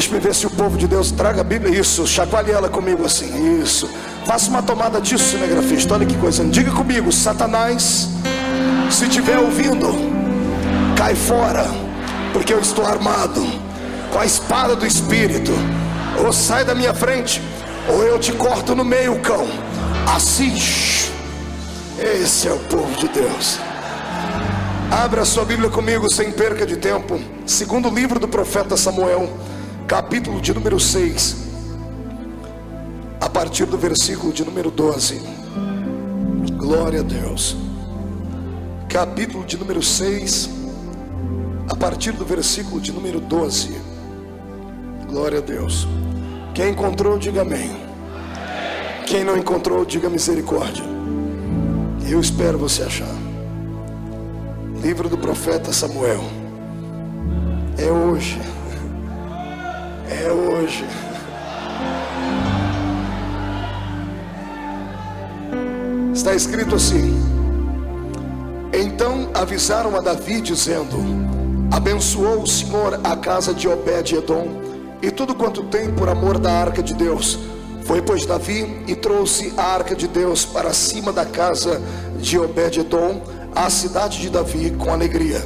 Deixa-me ver se o povo de Deus traga a Bíblia. Isso, chacoalhe ela comigo assim. Isso. Faça uma tomada disso, cinegrafista. Olha que coisa. Diga comigo: Satanás, se estiver ouvindo, cai fora, porque eu estou armado com a espada do Espírito. Ou sai da minha frente, ou eu te corto no meio, cão. Assim. Esse é o povo de Deus. Abra a sua Bíblia comigo sem perca de tempo. Segundo livro do profeta Samuel, capítulo de número 6, a partir do versículo de número 12. Glória a Deus. Capítulo de número 6, a partir do versículo de número 12. Glória a Deus. Quem encontrou, diga amém. Quem não encontrou, diga misericórdia. Eu espero você achar. Livro do profeta Samuel. É hoje. É hoje. Está escrito assim: então avisaram a Davi dizendo: abençoou o Senhor a casa de Obed-edom e tudo quanto tem por amor da arca de Deus. Foi pois Davi e trouxe a arca de Deus para cima da casa de Obed-edom, à cidade de Davi, com alegria.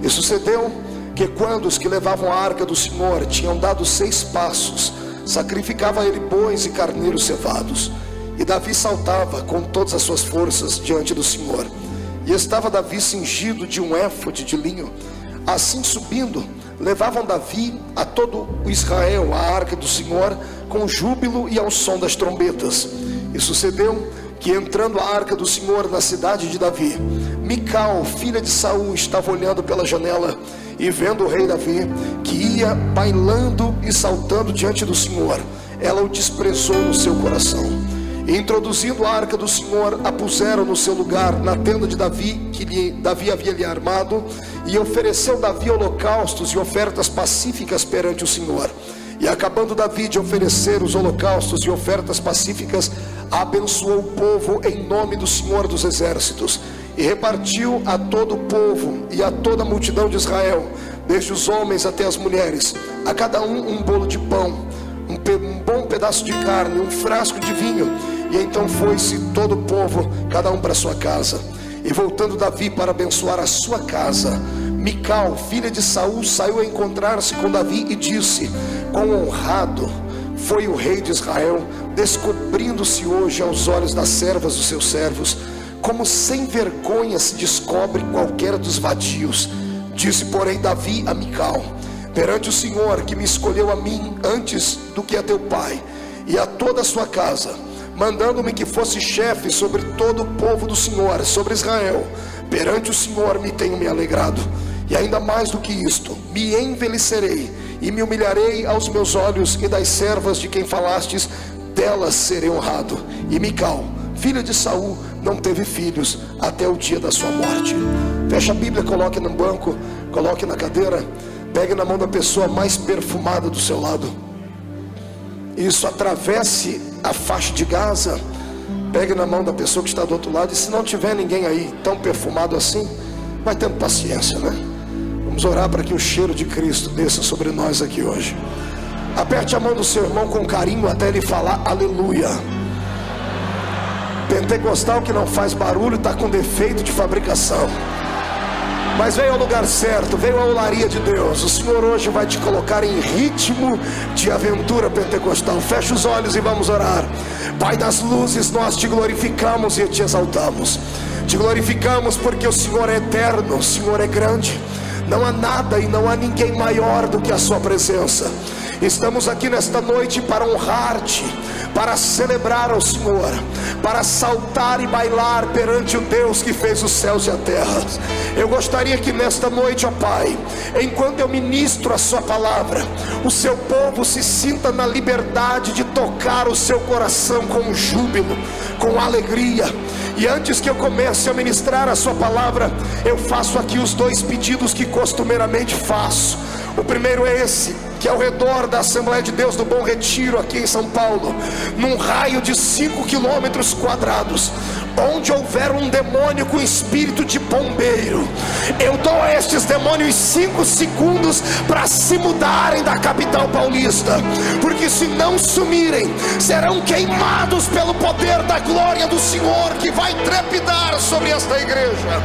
E sucedeu que quando os que levavam a arca do Senhor tinham dado 6 passos, sacrificava ele bois e carneiros cevados. E Davi saltava com todas as suas forças diante do Senhor. E estava Davi cingido de um éfode de linho. Assim subindo, levavam Davi a todo o Israel a arca do Senhor, com júbilo e ao som das trombetas. E sucedeu que, entrando a arca do Senhor na cidade de Davi, Mical, filha de Saul, estava olhando pela janela, e vendo o rei Davi, que ia bailando e saltando diante do Senhor, ela o desprezou no seu coração. E introduzindo a arca do Senhor, a puseram no seu lugar na tenda de Davi, que Davi havia lhe armado. E ofereceu Davi holocaustos e ofertas pacíficas perante o Senhor. E acabando Davi de oferecer os holocaustos e ofertas pacíficas, abençoou o povo em nome do Senhor dos exércitos, e repartiu a todo o povo e a toda a multidão de Israel, desde os homens até as mulheres, a cada um bolo de pão, um bom pedaço de carne, um frasco de vinho. E então foi-se todo o povo, cada um para sua casa. E voltando Davi para abençoar a sua casa, Mical, filha de Saul, saiu a encontrar-se com Davi e disse: quão honrado foi o rei de Israel, descobrindo-se hoje aos olhos das servas dos seus servos, como sem vergonha se descobre qualquer dos vadios. Disse porém Davi a Mical: perante o Senhor, que me escolheu a mim antes do que a teu pai e a toda a sua casa, mandando-me que fosse chefe sobre todo o povo do Senhor, sobre Israel, perante o Senhor me tenho me alegrado. E ainda mais do que isto, me envelhecerei e me humilharei aos meus olhos, e das servas de quem falastes, delas serei honrado. E Mical, filha de Saul, não teve filhos até o dia da sua morte. Feche a Bíblia, coloque no banco, coloque na cadeira, pegue na mão da pessoa mais perfumada do seu lado. Isso, atravesse a faixa de Gaza, pegue na mão da pessoa que está do outro lado. E se não tiver ninguém aí tão perfumado assim, vai tendo paciência, né? Vamos orar para que o cheiro de Cristo desça sobre nós aqui hoje. Aperte a mão do seu irmão com carinho até ele falar aleluia. Pentecostal que não faz barulho está com defeito de fabricação, mas veio ao lugar certo, veio à olaria de Deus. O Senhor hoje vai te colocar em ritmo de aventura pentecostal. Feche os olhos e vamos orar. Pai das luzes, nós te glorificamos e te exaltamos. Te glorificamos porque o Senhor é eterno, o Senhor é grande. Não há nada e não há ninguém maior do que a sua presença. Estamos aqui nesta noite para honrar-te, para celebrar ao Senhor, para saltar e bailar perante o Deus que fez os céus e a terra. Eu gostaria que nesta noite, ó Pai, enquanto eu ministro a sua palavra, o seu povo se sinta na liberdade de tocar o seu coração com júbilo, com alegria. E antes que eu comece a ministrar a sua palavra, eu faço aqui os 2 pedidos que costumeiramente faço. O primeiro é esse, que ao redor da Assembleia de Deus do Bom Retiro, aqui em São Paulo, num raio de 5 quilômetros quadrados, Onde houver um demônio com espírito de bombeiro, eu dou a estes demônios 5 segundos para se mudarem da capital paulista, porque se não sumirem, serão queimados pelo poder da glória do Senhor, que vai trepidar sobre esta igreja.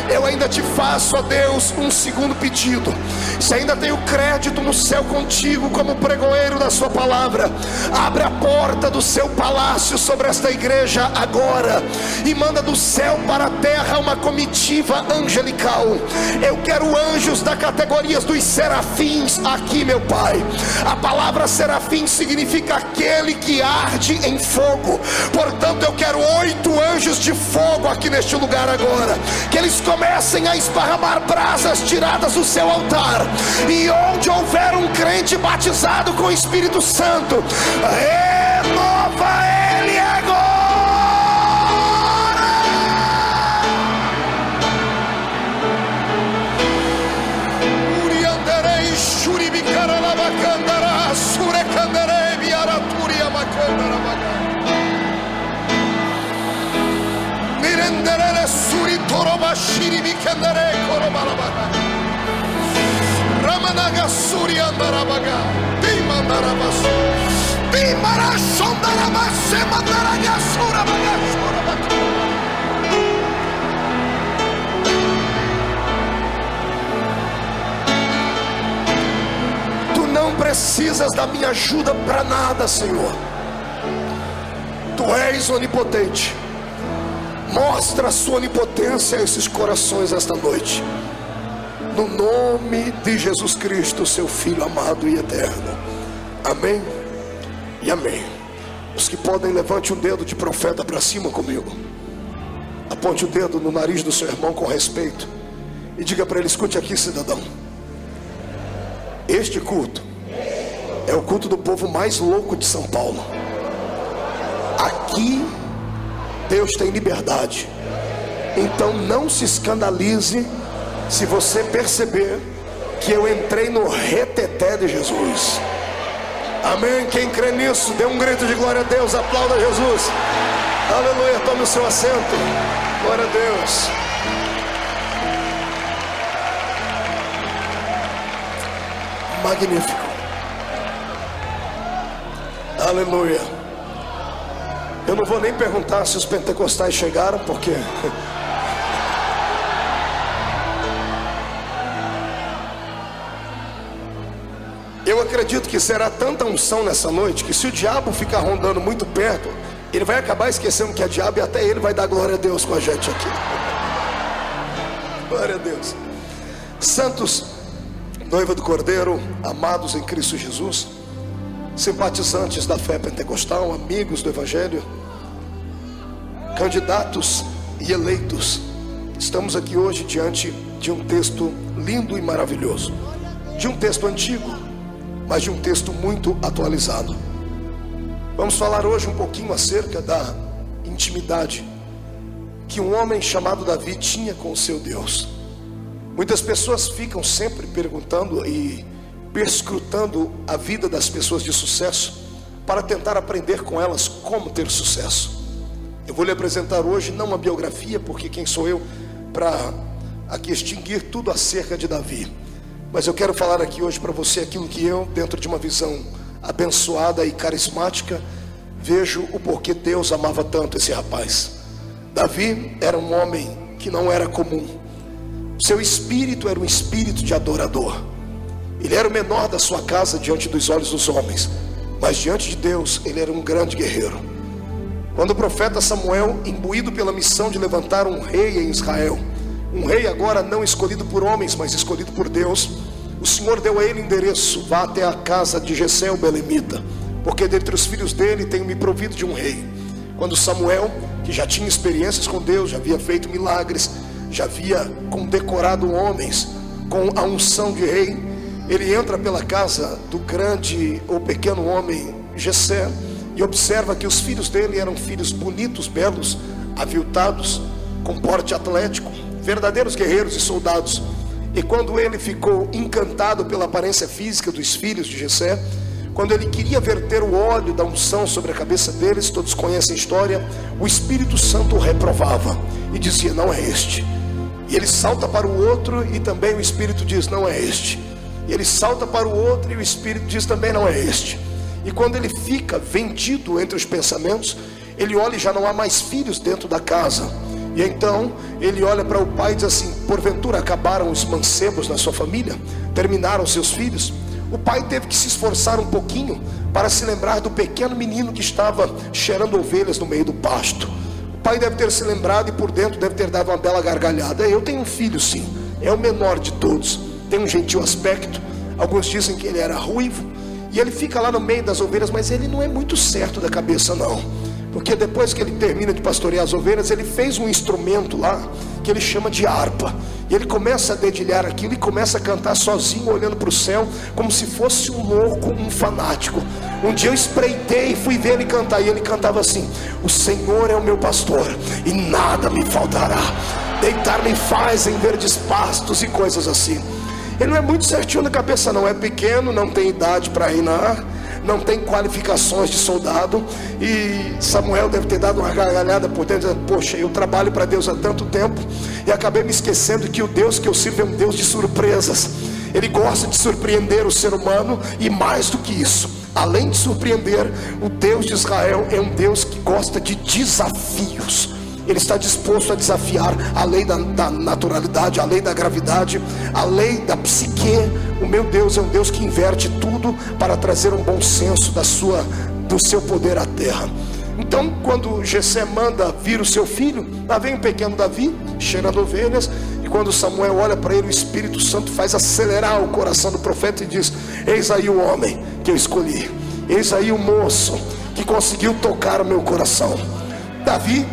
Eu ainda te faço, ó Deus, um segundo pedido. Se ainda tenho crédito no céu contigo como pregoeiro da sua palavra, abre a porta do seu palácio sobre esta igreja agora, e manda do céu para a terra uma comitiva angelical. Eu quero anjos da categoria dos serafins aqui, meu Pai. A palavra serafim significa aquele que arde em fogo. Portanto, eu quero 8 anjos de fogo aqui neste lugar agora, que eles comecem a esparramar brasas tiradas do seu altar, e onde houver um crente batizado com o Espírito Santo, renova ele agora. Urianderei shuribicara lavacandara surecandere viaraturia macandara vaga mirenderele suritoroba shiribicandere korobalavaga ramanaga suriandarabaga dimandarabasu dimarashondarabase mandaraga surabaga surabaga. Tu não precisas da minha ajuda para nada, Senhor. Tu és onipotente. Mostra a sua onipotência a esses corações esta noite, no nome de Jesus Cristo, seu Filho amado e eterno. Amém e amém. Os que podem, levante um dedo de profeta para cima comigo. Aponte o dedo no nariz do seu irmão com respeito e diga para ele: escute aqui, cidadão. Este culto é o culto do povo mais louco de São Paulo. Aqui Deus tem liberdade. Então não se escandalize se você perceber que eu entrei no reteté de Jesus. Amém? Quem crê nisso, dê um grito de glória a Deus, aplauda Jesus. Aleluia, tome o seu assento. Glória a Deus. Magnífico. Aleluia. Eu não vou nem perguntar se os pentecostais chegaram, porque eu acredito que será tanta unção nessa noite, que se o diabo ficar rondando muito perto, ele vai acabar esquecendo que é diabo, e até ele vai dar glória a Deus com a gente aqui. Glória a Deus. Santos, noiva do Cordeiro, amados em Cristo Jesus, simpatizantes da fé pentecostal, amigos do Evangelho, candidatos e eleitos, estamos aqui hoje diante de um texto lindo e maravilhoso, de um texto antigo, mas de um texto muito atualizado. Vamos falar hoje um pouquinho acerca da intimidade que um homem chamado Davi tinha com o seu Deus. Muitas pessoas ficam sempre perguntando e perscrutando a vida das pessoas de sucesso para tentar aprender com elas como ter sucesso. Eu vou lhe apresentar hoje não uma biografia, porque quem sou eu para aqui extinguir tudo acerca de Davi, mas eu quero falar aqui hoje para você aquilo que eu, dentro de uma visão abençoada e carismática, vejo o porquê Deus amava tanto esse rapaz. Davi era um homem que não era comum. Seu espírito era um espírito de adorador. Ele era o menor da sua casa diante dos olhos dos homens, mas diante de Deus ele era um grande guerreiro. Quando o profeta Samuel, imbuído pela missão de levantar um rei em Israel, um rei agora não escolhido por homens, mas escolhido por Deus, o Senhor deu a ele endereço: vá até a casa de Jessé o belemita, porque dentre os filhos dele tenho me provido de um rei. Quando Samuel, que já tinha experiências com Deus, já havia feito milagres, já havia condecorado homens com a unção de rei, ele entra pela casa do grande ou pequeno homem Jessé e observa que os filhos dele eram filhos bonitos, belos, aviltados, com porte atlético, verdadeiros guerreiros e soldados. E quando ele ficou encantado pela aparência física dos filhos de Jessé, quando ele queria verter o óleo da unção sobre a cabeça deles, todos conhecem a história, o Espírito Santo o reprovava e dizia: não é este. E ele salta para o outro e também o Espírito diz: não é este. E ele salta para o outro e o Espírito diz também: não é este. E quando ele fica vendido entre os pensamentos, ele olha e já não há mais filhos dentro da casa. E então ele olha para o pai e diz assim: porventura acabaram os mancebos na sua família? Terminaram seus filhos? O pai teve que se esforçar um pouquinho para se lembrar do pequeno menino que estava cheirando ovelhas no meio do pasto. O pai deve ter se lembrado e por dentro deve ter dado uma bela gargalhada. Eu tenho um filho, sim, é o menor de todos, tem um gentil aspecto. Alguns dizem que ele era ruivo, e ele fica lá no meio das ovelhas, mas ele não é muito certo da cabeça não, porque depois que ele termina de pastorear as ovelhas, ele fez um instrumento lá que ele chama de harpa, e ele começa a dedilhar aquilo e começa a cantar sozinho, olhando para o céu, como se fosse um louco, um fanático. Um dia eu espreitei e fui ver ele cantar, e ele cantava assim: o Senhor é o meu pastor e nada me faltará, deitar-me faz em verdes pastos, e coisas assim. Ele não é muito certinho na cabeça não, é pequeno, não tem idade para reinar, não tem qualificações de soldado. E Samuel deve ter dado uma gargalhada por dentro, dizendo: poxa, eu trabalho para Deus há tanto tempo e acabei me esquecendo que o Deus que eu sirvo é um Deus de surpresas. Ele gosta de surpreender o ser humano, e mais do que isso, além de surpreender, o Deus de Israel é um Deus que gosta de desafios. Ele está disposto a desafiar a lei da naturalidade, a lei da gravidade, a lei da psique. O meu Deus é um Deus que inverte tudo para trazer um bom senso do seu poder à terra. Então, quando Jessé manda vir o seu filho, lá vem o pequeno Davi, cheirando ovelhas. E quando Samuel olha para ele, o Espírito Santo faz acelerar o coração do profeta e diz: eis aí o homem que eu escolhi, eis aí o moço que conseguiu tocar o meu coração. Davi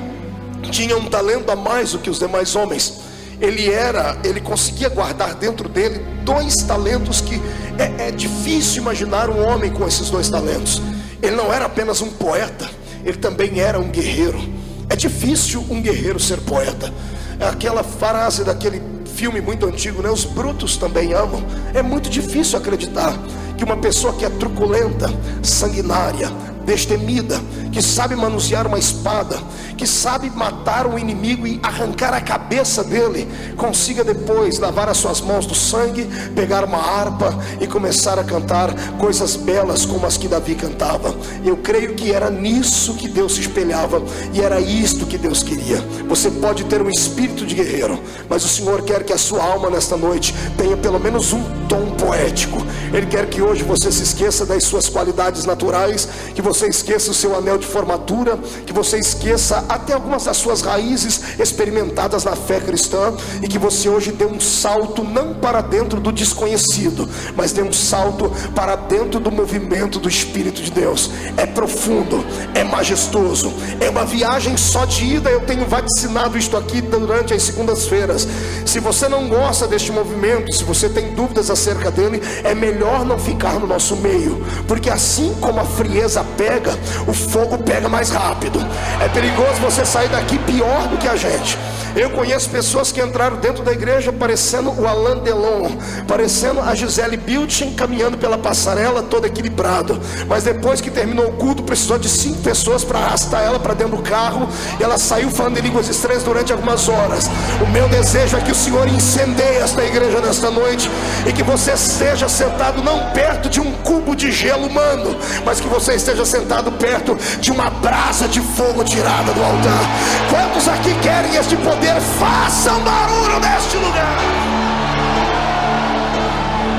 tinha um talento a mais do que os demais homens. Ele conseguia guardar dentro dele 2 talentos que é difícil imaginar um homem com esses 2 talentos. Ele não era apenas um poeta, ele também era um guerreiro. É difícil um guerreiro ser poeta. É aquela frase daquele filme muito antigo, né? Os brutos também amam. É muito difícil acreditar que uma pessoa que é truculenta, sanguinária, destemida, que sabe manusear uma espada, que sabe matar um inimigo e arrancar a cabeça dele, consiga depois lavar as suas mãos do sangue, pegar uma harpa e começar a cantar coisas belas como as que Davi cantava. Eu creio que era nisso que Deus se espelhava, e era isto que Deus queria. Você pode ter um espírito de guerreiro, mas o Senhor quer que a sua alma nesta noite tenha pelo menos um tom poético. Ele quer que hoje você se esqueça das suas qualidades naturais, que você esqueça o seu anel de formatura, que você esqueça até algumas das suas raízes experimentadas na fé cristã, e que você hoje dê um salto não para dentro do desconhecido, mas dê um salto para dentro do movimento do Espírito de Deus. É profundo, é majestoso, é uma viagem só de ida. Eu tenho vaticinado isto aqui durante as segundas-feiras. Se você não gosta deste movimento, se você tem dúvidas acerca dele, é melhor não ficar no nosso meio, porque assim como a frieza pega, o fogo pega mais rápido. É perigoso você sair daqui pior do que a gente. Eu conheço pessoas que entraram dentro da igreja parecendo o Alain Delon, parecendo a Gisele Bündchen caminhando pela passarela todo equilibrado, mas depois que terminou o culto precisou de 5 pessoas para arrastar ela para dentro do carro, e ela saiu falando em línguas estranhas durante algumas horas. O meu desejo é que o Senhor incendeie esta igreja nesta noite, e que você esteja sentado não perto de um cubo de gelo humano, mas que você esteja sentado perto de uma brasa de fogo tirada do altar. Quantos aqui querem este poder? Façam barulho neste lugar.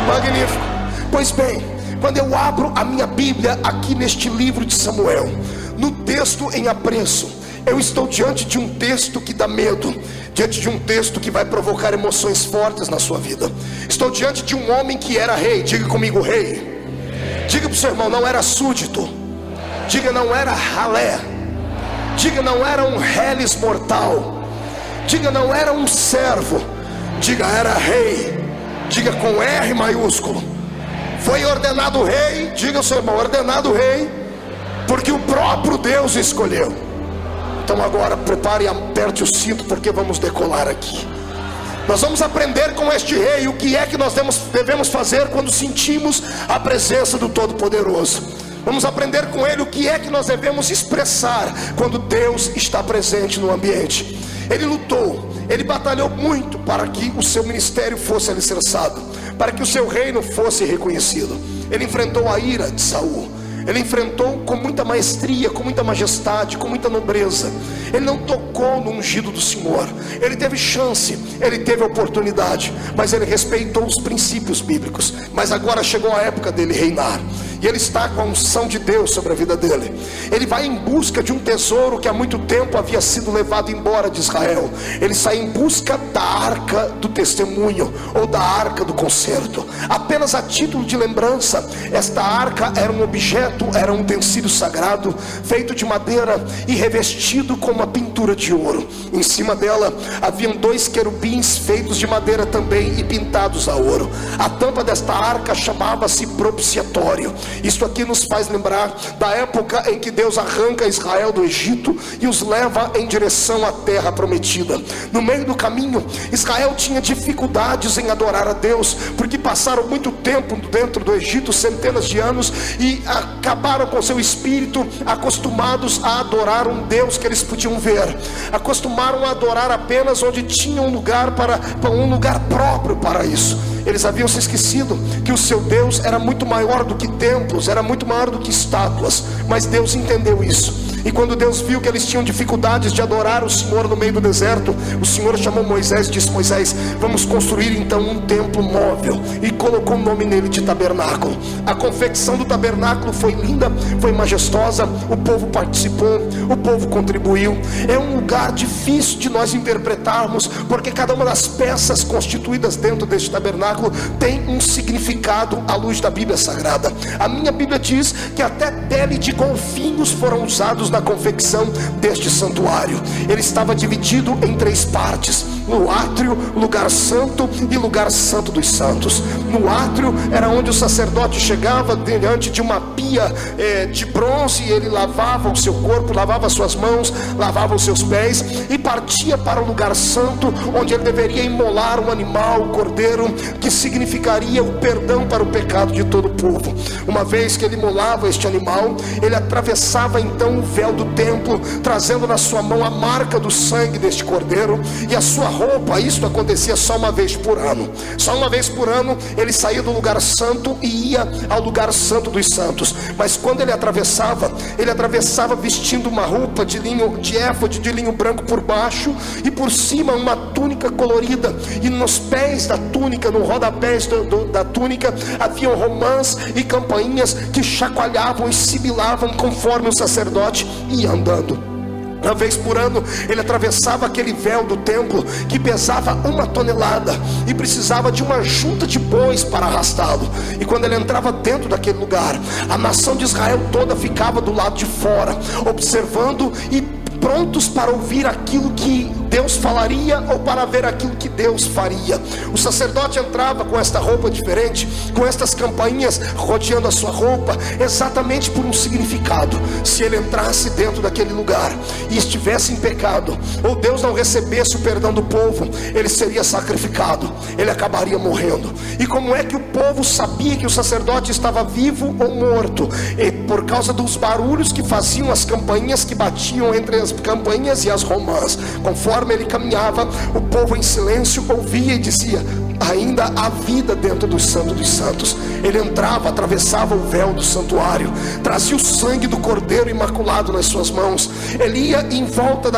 Magnífico. Pois bem, quando eu abro a minha Bíblia aqui neste livro de Samuel, no texto em apreço, eu estou diante de um texto que dá medo, diante de um texto que vai provocar emoções fortes na sua vida. Estou diante de um homem que era rei. Diga comigo, rei. Diga para o seu irmão, não era súdito. Diga, não era ralé. Diga, não era um reles mortal. Diga, não era um servo. Diga, era rei. Diga com R maiúsculo. Foi ordenado rei. Diga ao seu irmão, ordenado rei, porque o próprio Deus escolheu. Então agora prepare e aperte o cinto, porque vamos decolar aqui. Nós vamos aprender com este rei o que é que nós devemos fazer quando sentimos a presença do Todo-Poderoso. Vamos aprender com ele o que é que nós devemos expressar quando Deus está presente no ambiente. Ele lutou, ele batalhou muito para que o seu ministério fosse alicerçado, para que o seu reino fosse reconhecido. Ele enfrentou a ira de Saul. Ele enfrentou com muita maestria, com muita majestade, com muita nobreza. Ele não tocou no ungido do Senhor. Ele teve chance, ele teve oportunidade, mas ele respeitou os princípios bíblicos. Mas agora chegou a época dele reinar, e ele está com a unção de Deus sobre a vida dele. Ele vai em busca de um tesouro que há muito tempo havia sido levado embora de Israel. Ele sai em busca da arca do testemunho, ou da arca do concerto. Apenas a título de lembrança, esta arca era um objeto, era um utensílio sagrado, feito de madeira e revestido com uma pintura de ouro. Em cima dela haviam 2 querubins feitos de madeira também e pintados a ouro. A tampa desta arca chamava-se propiciatório. Isso aqui nos faz lembrar da época em que Deus arranca Israel do Egito e os leva em direção à terra prometida. No meio do caminho, Israel tinha dificuldades em adorar a Deus, porque passaram muito tempo dentro do Egito, centenas de anos, e acabaram com seu espírito acostumados a adorar um Deus que eles podiam ver. Acostumaram a adorar apenas onde tinha um lugar próprio para isso. Eles haviam se esquecido que o seu Deus era muito maior do que templos, era muito maior do que estátuas. Mas Deus entendeu isso. E quando Deus viu que eles tinham dificuldades de adorar o Senhor no meio do deserto, o Senhor chamou Moisés e disse: Moisés, vamos construir então um templo móvel. E colocou o nome nele de tabernáculo. A confecção do tabernáculo foi linda, foi majestosa. O povo participou, o povo contribuiu. É um lugar difícil de nós interpretarmos, porque cada uma das peças constituídas dentro deste tabernáculo tem um significado à luz da Bíblia Sagrada. A minha Bíblia diz que até pele de golfinhos foram usados na confecção deste santuário. Ele estava dividido em 3 partes: no átrio, lugar santo e lugar santo dos santos. No átrio era onde o sacerdote chegava diante de uma pia de bronze, e ele lavava o seu corpo, lavava suas mãos, lavava os seus pés, e partia para o lugar santo, onde ele deveria imolar um animal, o cordeiro, que significaria o perdão para o pecado de todo o povo. Uma vez que ele imolava este animal, ele atravessava então o véu do templo, trazendo na sua mão a marca do sangue deste cordeiro e a sua roupa. Isso acontecia só uma vez por ano. Só uma vez por ano ele saía do lugar santo e ia ao lugar santo dos santos. Mas quando ele atravessava vestindo uma roupa de linho, de éfode de linho branco por baixo, e por cima uma túnica colorida. E nos pés da túnica, no rodapés da túnica, haviam romãs e campainhas que chacoalhavam e sibilavam conforme o sacerdote ia andando. Uma vez por ano ele atravessava aquele véu do templo, que pesava 1 tonelada e precisava de uma junta de bois para arrastá-lo. E quando ele entrava dentro daquele lugar, a nação de Israel toda ficava do lado de fora, observando e prontos para ouvir aquilo que Deus falaria ou para ver aquilo que Deus faria. O sacerdote entrava com esta roupa diferente, com estas campainhas rodeando a sua roupa, exatamente por um significado. Se ele entrasse dentro daquele lugar e estivesse em pecado, ou Deus não recebesse o perdão do povo, ele seria sacrificado, ele acabaria morrendo. E como é que o povo sabia que o sacerdote estava vivo ou morto? E por causa dos barulhos que faziam as campainhas que batiam entre as campainhas e as romãs. Conforme ele caminhava, o povo em silêncio ouvia e dizia: ainda há vida dentro do Santo dos Santos. Ele entrava, atravessava o véu do santuário, trazia o sangue do cordeiro imaculado nas suas mãos. Ele ia em volta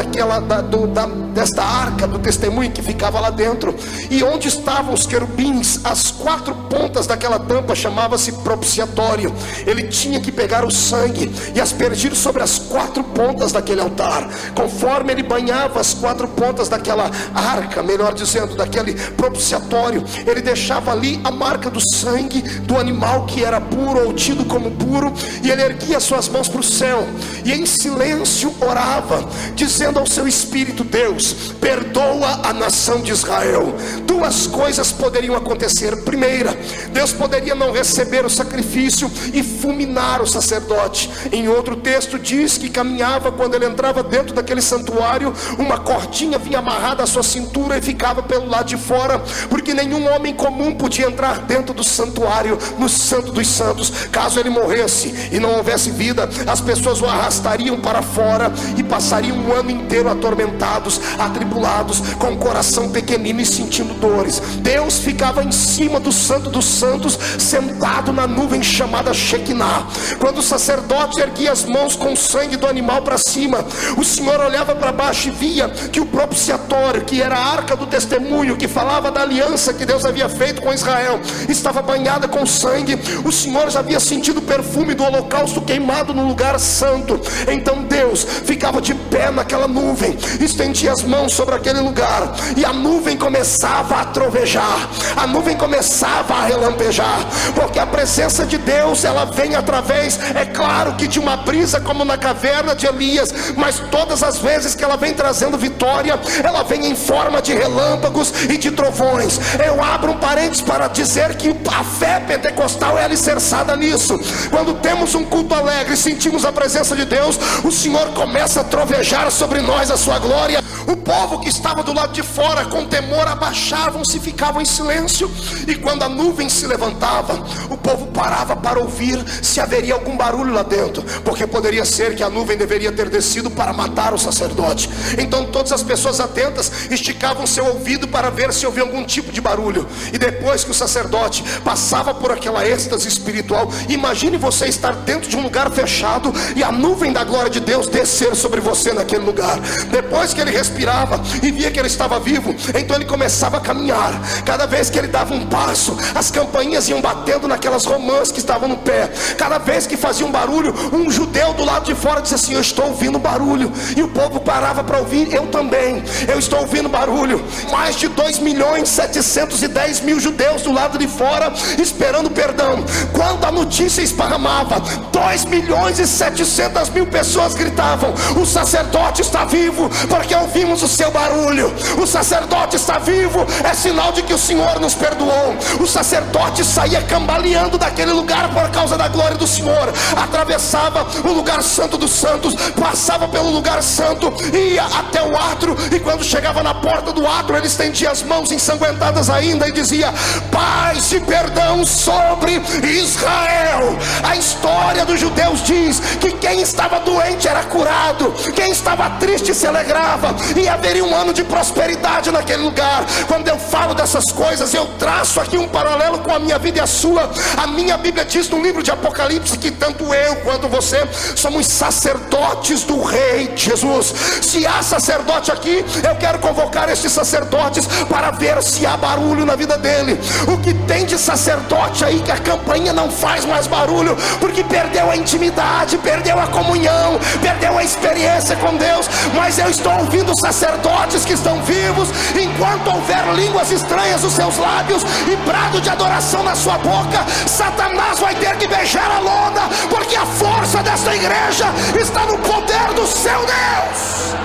desta arca do testemunho que ficava lá dentro. E onde estavam os querubins, as 4 pontas daquela tampa chamava-se propiciatório. Ele tinha que pegar o sangue e aspergir sobre as 4 pontas daquele altar. Conforme ele banhava as 4 pontas daquela arca, melhor dizendo, daquele propiciatório, propiciatório, ele deixava ali a marca do sangue do animal que era puro ou tido como puro, e ele erguia suas mãos para o céu e em silêncio orava, dizendo ao seu espírito: Deus, perdoa a nação de Israel. Duas coisas poderiam acontecer. Primeira, Deus poderia não receber o sacrifício e fulminar o sacerdote. Em outro texto diz que caminhava, quando ele entrava dentro daquele santuário, uma cordinha vinha amarrada à sua cintura e ficava pelo lado de fora, porque nenhum homem comum podia entrar dentro do santuário, no Santo dos Santos. Caso ele morresse e não houvesse vida, as pessoas o arrastariam para fora e passariam um ano inteiro atormentados, atribulados, com o coração pequenino e sentindo dores. Deus ficava em cima do Santo dos Santos, sentado na nuvem chamada Shekinah. Quando o sacerdote erguia as mãos com o sangue do animal para cima, o Senhor olhava para baixo e via que o propiciatório, que era a arca do testemunho, que falava da aliança que Deus havia feito com Israel, estava banhada com sangue. O Senhor já havia sentido o perfume do holocausto queimado no lugar santo. Então Deus ficava de pé naquela nuvem, estendia as mãos sobre aquele lugar, e a nuvem começava a trovejar, a nuvem começava a relampejar, porque a presença de Deus, ela vem através, é claro que de uma brisa, como na caverna de Elias, mas todas as vezes que ela vem trazendo vitória, ela vem em forma de relâmpagos e de trovões. Eu abro um parênteses para dizer que a fé pentecostal é alicerçada nisso. Quando temos um culto alegre, sentimos a presença de Deus, o Senhor começa a trovejar sobre nós a sua glória. O povo que estava do lado de fora, com temor, abaixavam-se, ficavam em silêncio, e quando a nuvem se levantava, o povo parava para ouvir se haveria algum barulho lá dentro, porque poderia ser que a nuvem deveria ter descido para matar o sacerdote. Então todas as pessoas atentas esticavam seu ouvido para ver se havia algum tipo de barulho. E depois que o sacerdote passava por aquela êxtase espiritual, imagine você estar dentro de um lugar fechado e a nuvem da glória de Deus descer sobre você naquele lugar. Depois que ele respirava e via que ele estava vivo, então ele começava a caminhar. Cada vez que ele dava um passo, as campainhas iam batendo naquelas romãs que estavam no pé. Cada vez que fazia um barulho, um judeu do lado de fora dizia assim: eu estou ouvindo barulho. E o povo parava para ouvir. Eu também, eu estou ouvindo barulho. Mais de 2.710.000 judeus do lado de fora esperando perdão. Quando a notícia esparramava, 2.700.000 pessoas gritavam: o sacerdote está vivo, porque ouvimos o seu barulho. O sacerdote está vivo, é sinal de que o Senhor nos perdoou. O sacerdote saía cambaleando daquele lugar por causa da glória do Senhor, atravessava o lugar santo dos santos, passava pelo lugar santo, ia até o átrio, e quando chegava na porta do átrio, ele estendia as mãos ensanguentadas ainda e dizia: paz e perdão sobre Israel. A história dos judeus diz que quem estava doente era curado, quem estava triste se alegrava, e haveria um ano de prosperidade naquele lugar. Quando eu falo dessas coisas, eu traço aqui um paralelo com a minha vida e a sua. A minha Bíblia diz no livro de Apocalipse que tanto eu quanto você somos sacerdotes do Rei Jesus. Se há sacerdote aqui, eu quero convocar estes sacerdotes para ver se há barulho na vida dele. O que tem de sacerdote aí que a campainha não faz mais barulho, porque perdeu a intimidade, perdeu a comunhão, perdeu a experiência com Deus. Mas eu estou ouvindo sacerdotes que estão vivos. Enquanto houver línguas estranhas nos seus lábios e brado de adoração na sua boca, Satanás vai ter que beijar a lona, porque a força desta igreja está no poder do seu Deus.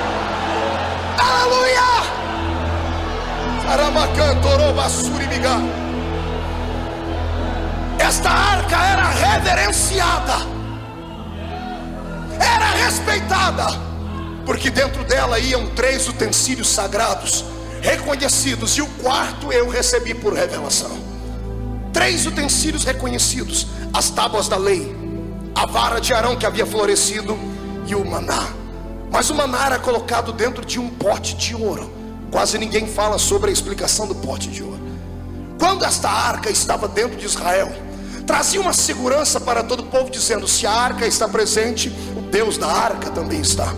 Aleluia. Esta arca era reverenciada, era respeitada, porque dentro dela iam 3 utensílios sagrados reconhecidos, e o quarto eu recebi por revelação. 3 utensílios reconhecidos: as tábuas da lei, a vara de Arão que havia florescido e o maná. Mas o maná era colocado dentro de um pote de ouro. Quase ninguém fala sobre a explicação do pote de ouro. Quando esta arca estava dentro de Israel, trazia uma segurança para todo o povo, dizendo: se a arca está presente, o Deus da arca também está.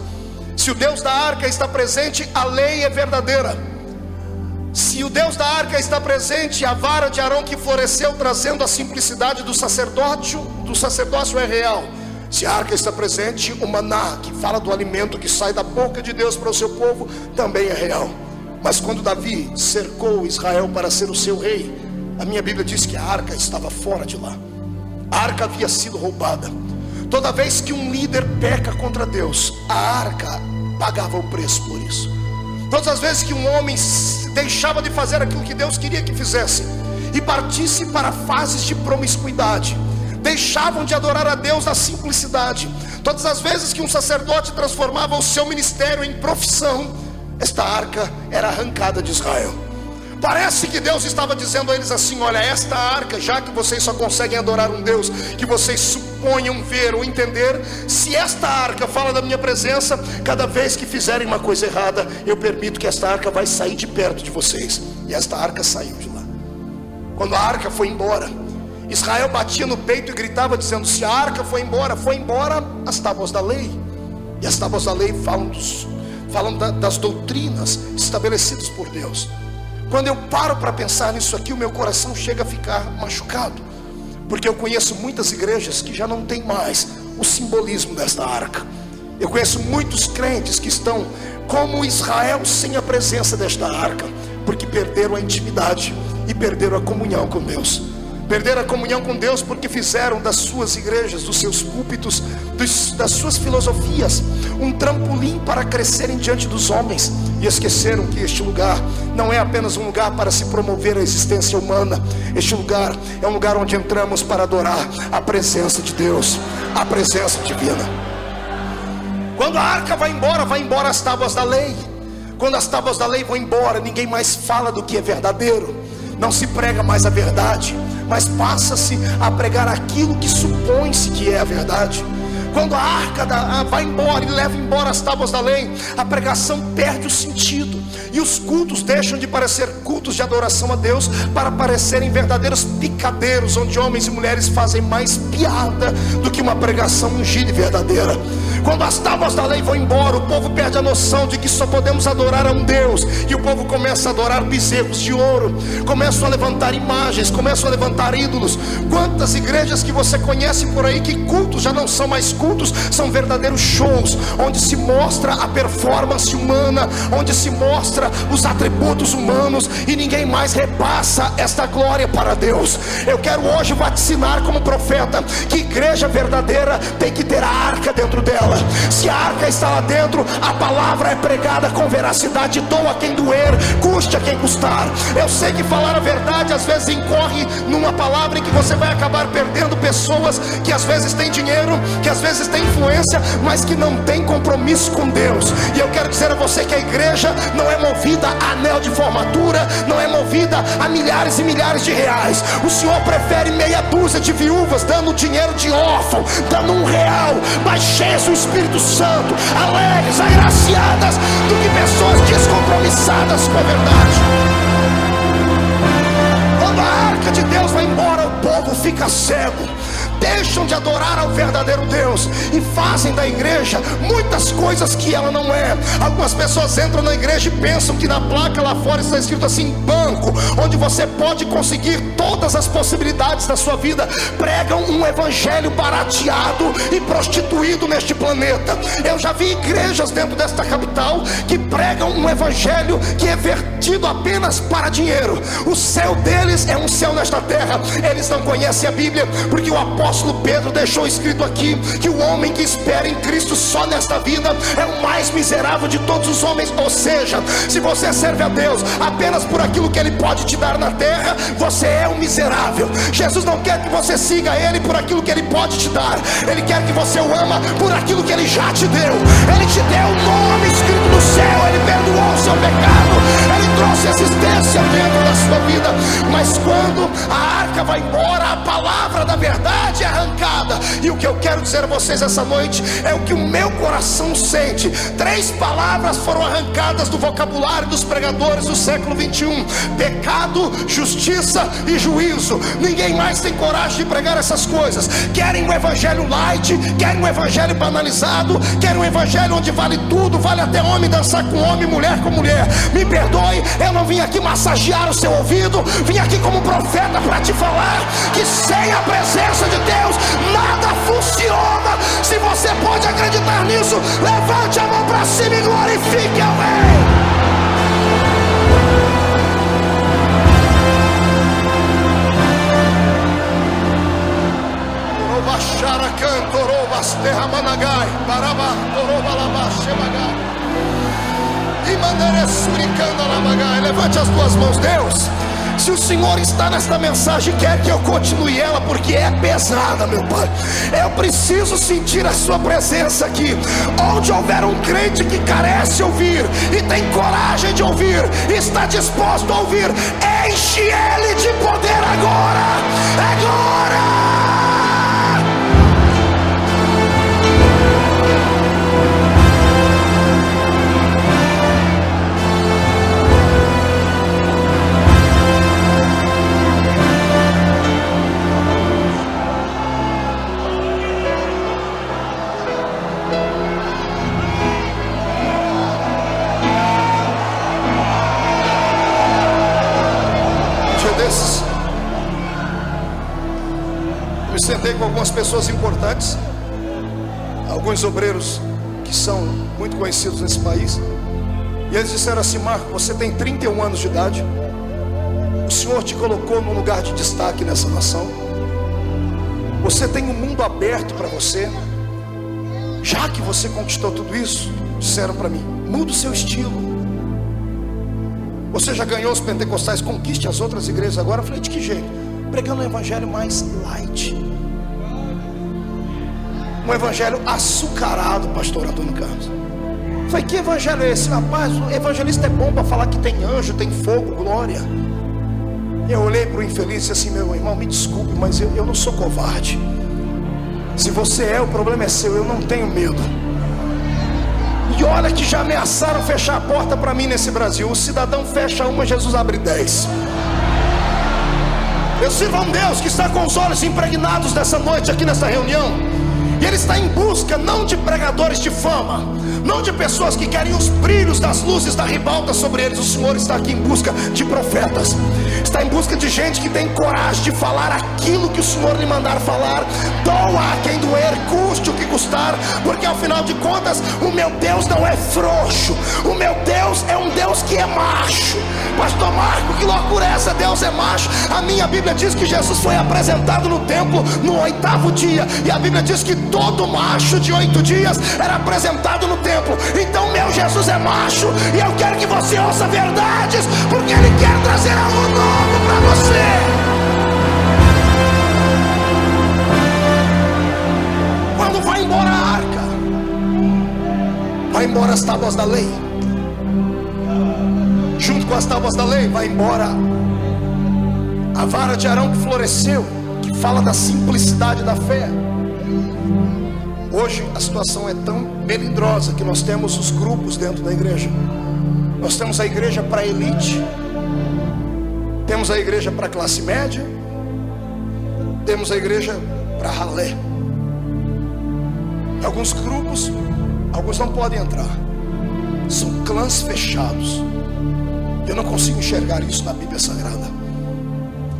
Se o Deus da arca está presente, a lei é verdadeira. Se o Deus da arca está presente, a vara de Arão que floresceu trazendo a simplicidade do sacerdócio é real. Se a arca está presente, o maná, que fala do alimento que sai da boca de Deus para o seu povo, também é real. Mas quando Davi cercou Israel para ser o seu rei, a minha Bíblia diz que a arca estava fora de lá. A arca havia sido roubada. Toda vez que um líder peca contra Deus, a arca pagava o preço por isso. Todas as vezes que um homem deixava de fazer aquilo que Deus queria que fizesse e partisse para fases de promiscuidade, deixavam de adorar a Deus na simplicidade. Todas as vezes que um sacerdote transformava o seu ministério em profissão, esta arca era arrancada de Israel. Parece que Deus estava dizendo a eles assim: olha, esta arca, já que vocês só conseguem adorar um Deus que vocês suponham ver ou entender, se esta arca fala da minha presença, cada vez que fizerem uma coisa errada, eu permito que esta arca vai sair de perto de vocês. E esta arca saiu de lá. Quando a arca foi embora, Israel batia no peito e gritava dizendo: se a arca foi embora as tábuas da lei. E as tábuas da lei falam das doutrinas estabelecidas por Deus. Quando eu paro para pensar nisso aqui, o meu coração chega a ficar machucado, porque eu conheço muitas igrejas que já não tem mais o simbolismo desta arca. Eu conheço muitos crentes que estão como Israel sem a presença desta arca, porque perderam a intimidade e perderam a comunhão com Deus. Perderam a comunhão com Deus porque fizeram das suas igrejas, dos seus púlpitos, das suas filosofias um trampolim para crescerem diante dos homens, e esqueceram que este lugar não é apenas um lugar para se promover a existência humana. Este lugar é um lugar onde entramos para adorar a presença de Deus, a presença divina. Quando a arca vai embora as tábuas da lei. Quando as tábuas da lei vão embora, ninguém mais fala do que é verdadeiro. Não se prega mais a verdade, mas passa-se a pregar aquilo que supõe-se que é a verdade. Quando a arca vai embora e leva embora as tábuas da lei, a pregação perde o sentido, e os cultos deixam de parecer cultos de adoração a Deus para parecerem verdadeiros picadeiros, onde homens e mulheres fazem mais piada do que uma pregação ungida e verdadeira. Quando as tábuas da lei vão embora, o povo perde a noção de que só podemos adorar a um Deus, e o povo começa a adorar bezerros de ouro, começam a levantar imagens, começam a levantar ídolos. Quantas igrejas que você conhece por aí que cultos já não são mais cultos, são verdadeiros shows, onde se mostra a performance humana, onde se mostra os atributos humanos, e ninguém mais repassa esta glória para Deus. Eu quero hoje vaticinar como profeta que igreja verdadeira tem que ter a arca dentro dela. Se a arca está lá dentro, a palavra é pregada com veracidade, doa quem doer, custe a quem custar. Eu sei que falar a verdade às vezes incorre numa palavra em que você vai acabar perdendo pessoas que às vezes têm dinheiro, que às vezes têm influência, mas que não têm compromisso com Deus. E eu quero dizer a você que a igreja não é movida a anel de formatura, não é movida a milhares e milhares de reais. O Senhor prefere meia dúzia de viúvas dando dinheiro de órfão, dando R$1, mas cheias do Espírito Santo, alegres, agraciadas, do que pessoas descompromissadas com a verdade. Quando a arca de Deus vai embora, o povo fica cego, deixam de adorar ao verdadeiro Deus e fazem da igreja muitas coisas que ela não é. Algumas pessoas entram na igreja e pensam que na placa lá fora está escrito assim: banco, onde você pode conseguir todas as possibilidades da sua vida. Pregam um evangelho barateado e prostituído neste planeta. Eu já vi igrejas dentro desta capital que pregam um evangelho que é vertido apenas para dinheiro. O céu deles é um céu nesta terra. Eles não conhecem a Bíblia, porque o apóstolo Pedro deixou escrito aqui que o homem que espera em Cristo só nesta vida é o mais miserável de todos os homens. Ou seja, se você serve a Deus apenas por aquilo que Ele pode te dar na terra, você é um miserável. Jesus não quer que você siga Ele por aquilo que Ele pode te dar, Ele quer que você o ama por aquilo que Ele já te deu. Ele te deu o nome escrito no céu, Ele perdoou o seu pecado, Ele trouxe assistência dentro da sua vida. Mas quando a arca vai embora, a palavra da verdade é arrancada. E o que eu quero dizer a vocês essa noite é o que o meu coração sente. 3 palavras foram arrancadas do vocabulário dos pregadores do século 21: pecado, justiça e juízo. Ninguém mais tem coragem de pregar essas coisas. Querem um evangelho light, querem um evangelho banalizado, querem um evangelho onde vale tudo, vale até homem dançar com homem, mulher com mulher. Me perdoe, eu não vim aqui massagear o seu ouvido, vim aqui como profeta para te falar que sem a presença de Deus nada funciona. Se você pode acreditar nisso, levante a mão para cima e glorifique ao Rei. Banagai, Baraba, Torobalaba, Shebagai, e Manderessuricanda Labagai. Levante as tuas mãos, Deus. Se o Senhor está nesta mensagem, quer que eu continue ela, porque é pesada, meu Pai. Eu preciso sentir a sua presença aqui. Onde houver um crente que carece ouvir e tem coragem de ouvir, está disposto a ouvir, enche ele de poder agora. Agora! Eu sentei com algumas pessoas importantes, alguns obreiros que são muito conhecidos nesse país, e eles disseram assim: Marco, você tem 31 anos de idade, o Senhor te colocou num lugar de destaque nessa nação, você tem um mundo aberto para você. Já que você conquistou tudo isso, disseram para mim, muda o seu estilo. Você já ganhou os pentecostais, conquiste as outras igrejas agora. Eu falei, de que jeito? Pregando um evangelho mais light, um evangelho açucarado, pastor Antônio Carlos. Eu falei, que evangelho é esse? Rapaz, o evangelista é bom para falar que tem anjo, tem fogo, glória. Eu olhei para o infeliz e disse assim: meu irmão, me desculpe, mas eu não sou covarde. Se você é, o problema é seu, eu não tenho medo. E olha que já ameaçaram fechar a porta para mim nesse Brasil. O cidadão fecha uma, Jesus abre 10. Eu sirvo a um Deus que está com os olhos impregnados nessa noite aqui nessa reunião. E Ele está em busca não de pregadores de fama, não de pessoas que querem os brilhos das luzes da ribalta sobre eles. O Senhor está aqui em busca de profetas, está em busca de gente que tem coragem de falar aquilo que o Senhor lhe mandar falar. Doa a quem doer, custe o que custar, porque ao final de contas o meu Deus não é frouxo. O meu Deus é um Deus que é macho. Pastor Marco, que loucura é essa? Deus é macho. A minha Bíblia diz que Jesus foi apresentado no templo no 8º dia, e a Bíblia diz que todo macho de 8 dias era apresentado no templo. Então meu Jesus é macho, e eu quero que você ouça verdades, porque Ele quer trazer algo novo para você. Quando vai embora a arca, vai embora as tábuas da lei. Junto com as tábuas da lei, vai embora a vara de Arão que floresceu, que fala da simplicidade da fé. Hoje a situação é tão melindrosa que nós temos os grupos dentro da igreja. Nós temos a igreja para elite, temos a igreja para classe média, temos a igreja para ralé. Alguns grupos, alguns não podem entrar, são clãs fechados. Eu não consigo enxergar isso na Bíblia Sagrada.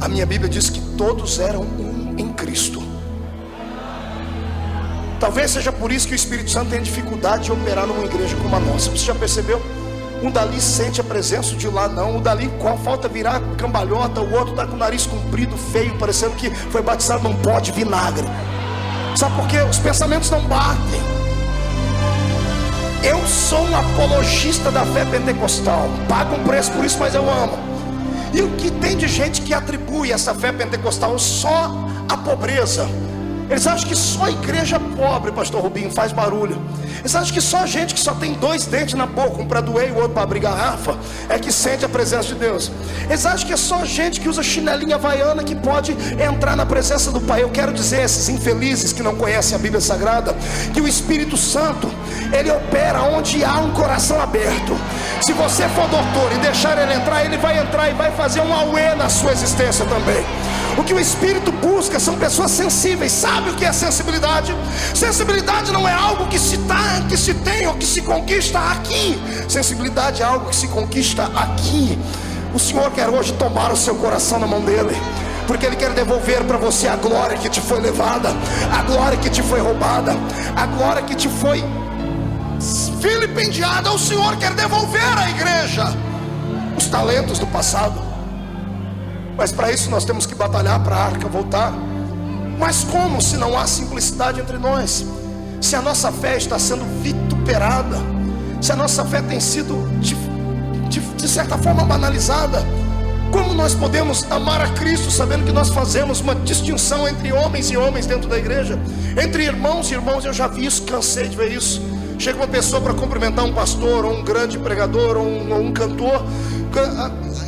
A minha Bíblia diz que todos eram um em Cristo. Talvez seja por isso que o Espírito Santo tem dificuldade de operar numa igreja como a nossa. Você já percebeu? Um dali sente a presença, o de lá não. O dali, qual falta virar cambalhota, o outro está com o nariz comprido, feio, parecendo que foi batizado num pó de vinagre. Sabe por quê? Os pensamentos não batem. Eu sou um apologista da fé pentecostal, pago um preço por isso, mas eu amo. E o que tem de gente que atribui essa fé pentecostal só à pobreza? Eles acham que só a igreja pobre, pastor Rubinho, faz barulho. Eles acham que só gente que só tem 2 dentes na boca, um para doer e o outro para abrir garrafa, é que sente a presença de Deus. Eles acham que é só gente que usa chinelinha havaiana que pode entrar na presença do Pai. Eu quero dizer a esses infelizes que não conhecem a Bíblia Sagrada, que o Espírito Santo, Ele opera onde há um coração aberto. Se você for doutor e deixar Ele entrar, Ele vai entrar e vai fazer um auê na sua existência também. O que o Espírito busca são pessoas sensíveis. Sabe o que é sensibilidade? Sensibilidade não é algo que se tem ou que se conquista aqui. Sensibilidade é algo que se conquista aqui. O Senhor quer hoje tomar o seu coração na mão dele, porque Ele quer devolver para você a glória que te foi levada, a glória que te foi roubada, a glória que te foi vilipendiada. O Senhor quer devolver à igreja os talentos do passado. Mas para isso nós temos que batalhar para a arca voltar. Mas como se não há simplicidade entre nós? se a nossa fé está sendo vituperada, se a nossa fé tem sido de certa forma banalizada, como nós podemos amar a Cristo sabendo que nós fazemos uma distinção entre homens e homens dentro da igreja, entre irmãos e irmãos? Eu já vi isso, cansei de ver isso. Chega uma pessoa para cumprimentar um pastor, ou um grande pregador, ou um cantor,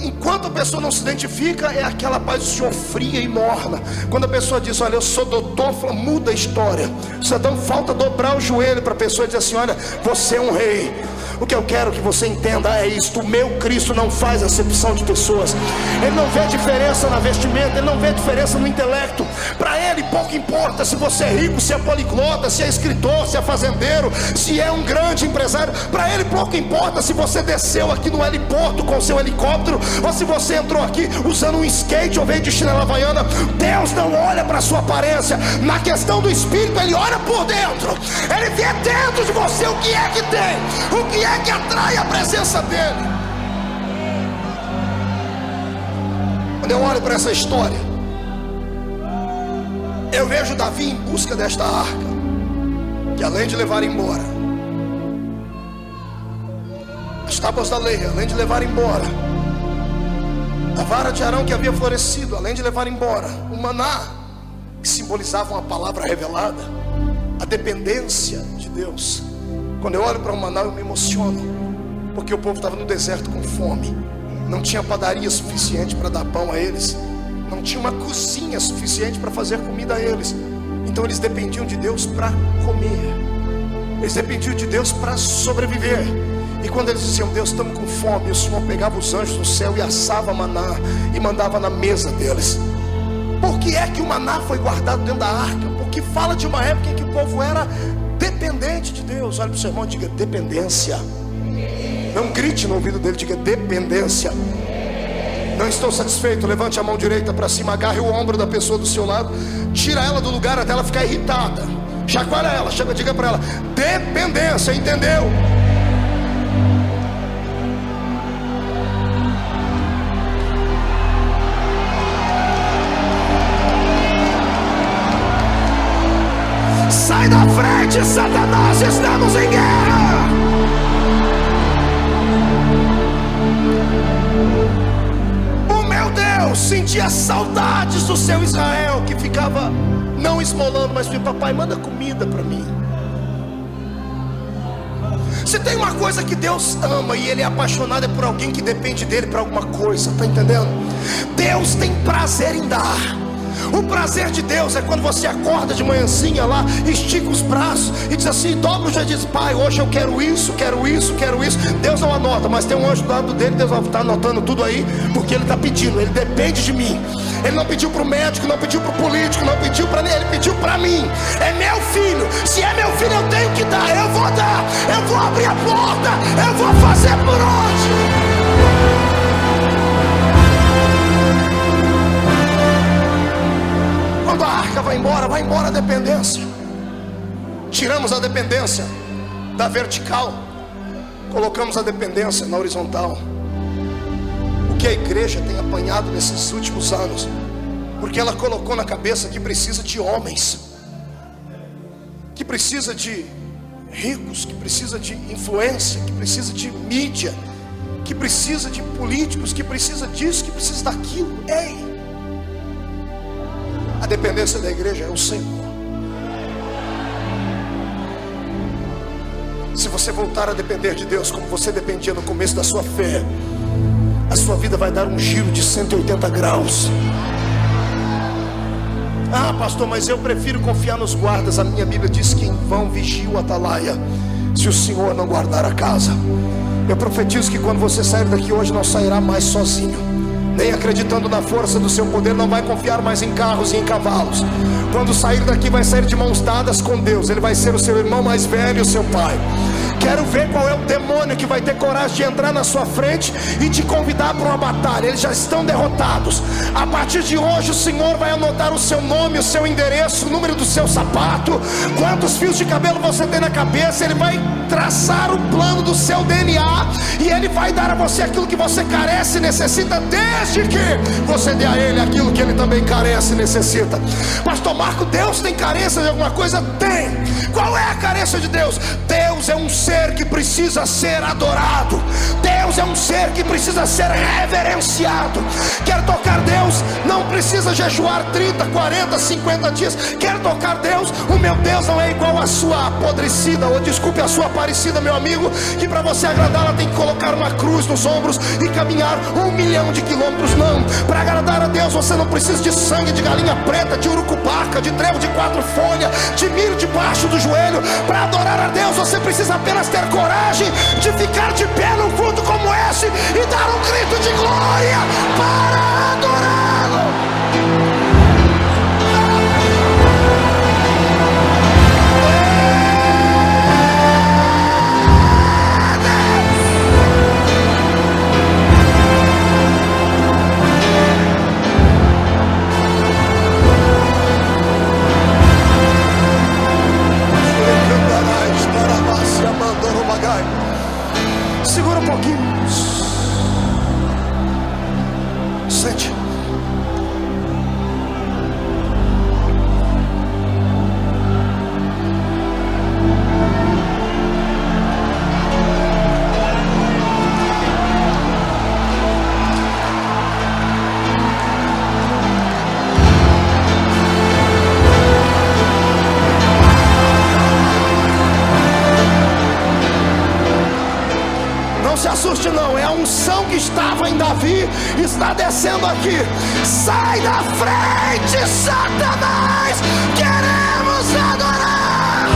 enquanto a pessoa não se identifica, é aquela paz do Senhor fria e morna. Quando a pessoa diz: olha, eu sou doutor, muda a história. Só falta dobrar o joelho para a pessoa dizer assim: olha, você é um rei. O que eu quero que você entenda é isto: o meu Cristo não faz acepção de pessoas. Ele não vê diferença na vestimenta, ele não vê diferença no intelecto. Para ele pouco importa se você é rico, se é poliglota, se é escritor, se é fazendeiro, se é um grande empresário. Para ele pouco importa se você desceu aqui no heliporto com seu helicóptero, ou se você entrou aqui usando um skate ou veio de chinela havaiana. Deus não olha para a sua aparência. Na questão do espírito, ele olha por dentro. Ele vê dentro de você o que é que tem, o que é que atrai a presença dele. Quando eu olho para essa história, eu vejo Davi em busca desta arca, que além de levar embora as tábuas da lei, além de levar embora a vara de Arão que havia florescido, além de levar embora o maná, que simbolizava uma palavra revelada, a dependência de Deus. Quando eu olho para o maná, eu me emociono, porque o povo estava no deserto com fome, não tinha padaria suficiente para dar pão a eles, não tinha uma cozinha suficiente para fazer comida a eles. Então eles dependiam de Deus para comer, eles dependiam de Deus para sobreviver. E quando eles diziam: Deus, estamos com fome, o Senhor pegava os anjos do céu e assava maná e mandava na mesa deles. Por que é que o maná foi guardado dentro da arca? Porque fala de uma época em que o povo era dependente de Deus. Olha para o seu irmão e diga: dependência. Não grite no ouvido dele, diga: dependência. Não estou satisfeito, levante a mão direita para cima, agarre o ombro da pessoa do seu lado, tira ela do lugar até ela ficar irritada, chacoalha ela, diga para ela: dependência, entendeu? Sai da frente, Satanás, estamos em guerra. O meu Deus sentia saudades do seu Israel, que ficava não esmolando, mas dizia: papai, manda comida para mim. Se tem uma coisa que Deus ama e Ele é apaixonado, é por alguém que depende dele para alguma coisa, tá entendendo? Deus tem prazer em dar. O prazer de Deus é quando você acorda de manhãzinha lá, estica os braços e diz assim, dobra o joelho e diz: pai, hoje eu quero isso, quero isso, quero isso. Deus não anota, mas tem um anjo do lado dele, Deus vai estar anotando tudo aí, porque ele está pedindo, ele depende de mim. Ele não pediu para o médico, não pediu para o político, não pediu para ele, ele pediu para mim. É meu filho, se é meu filho eu tenho que dar, eu vou dar, eu vou abrir a porta, eu vou fazer por onde. Quando a arca vai embora a dependência. Tiramos a dependência da vertical, colocamos a dependência na horizontal. O que a igreja tem apanhado nesses últimos anos, porque ela colocou na cabeça que precisa de homens, que precisa de ricos, que precisa de influência, que precisa de mídia, que precisa de políticos, que precisa disso, que precisa daquilo. Ei! A dependência da igreja é o Senhor. Se você voltar a depender de Deus como você dependia no começo da sua fé, a sua vida vai dar um giro de 180 graus. Ah, pastor, mas eu prefiro confiar nos guardas. A minha Bíblia diz que em vão vigia o atalaia, se o Senhor não guardar a casa. Eu profetizo que quando você sair daqui hoje, não sairá mais sozinho, nem acreditando na força do seu poder, não vai confiar mais em carros e em cavalos. Quando sair daqui, vai sair de mãos dadas com Deus. Ele vai ser o seu irmão mais velho, o seu pai. Quero ver qual é o demônio que vai ter coragem de entrar na sua frente e te convidar para uma batalha. Eles já estão derrotados. A partir de hoje o Senhor vai anotar o seu nome, o seu endereço, o número do seu sapato, quantos fios de cabelo você tem na cabeça. Ele vai traçar o plano do seu DNA e Ele vai dar a você aquilo que você carece e necessita, desde que você dê a Ele aquilo que Ele também carece e necessita. Pastor Marco, Deus tem carência de alguma coisa? Tem. Qual é a carência de Deus? Deus é um ser que precisa ser adorado. Deus é um ser que precisa ser reverenciado. Quer tocar Deus? Não precisa jejuar 30, 40, 50 dias. Quer tocar Deus? O meu Deus não é igual a sua apodrecida, ou desculpe, a sua aparecida, meu amigo, que para você agradá-la tem que colocar uma cruz nos ombros e caminhar 1 milhão de quilômetros. Não, para agradar a Deus você não precisa de sangue de galinha preta, de urucubaca, de trevo de 4 folhas, de milho debaixo do joelho. Para adorar a Deus você precisa apenas ter coragem de ficar de pé num culto como esse e dar um grito de glória para adorá-lo. Segura um pouquinho. Sente. Se assuste não, é a unção que estava em Davi, está descendo aqui. Sai da frente, Satanás, queremos adorar.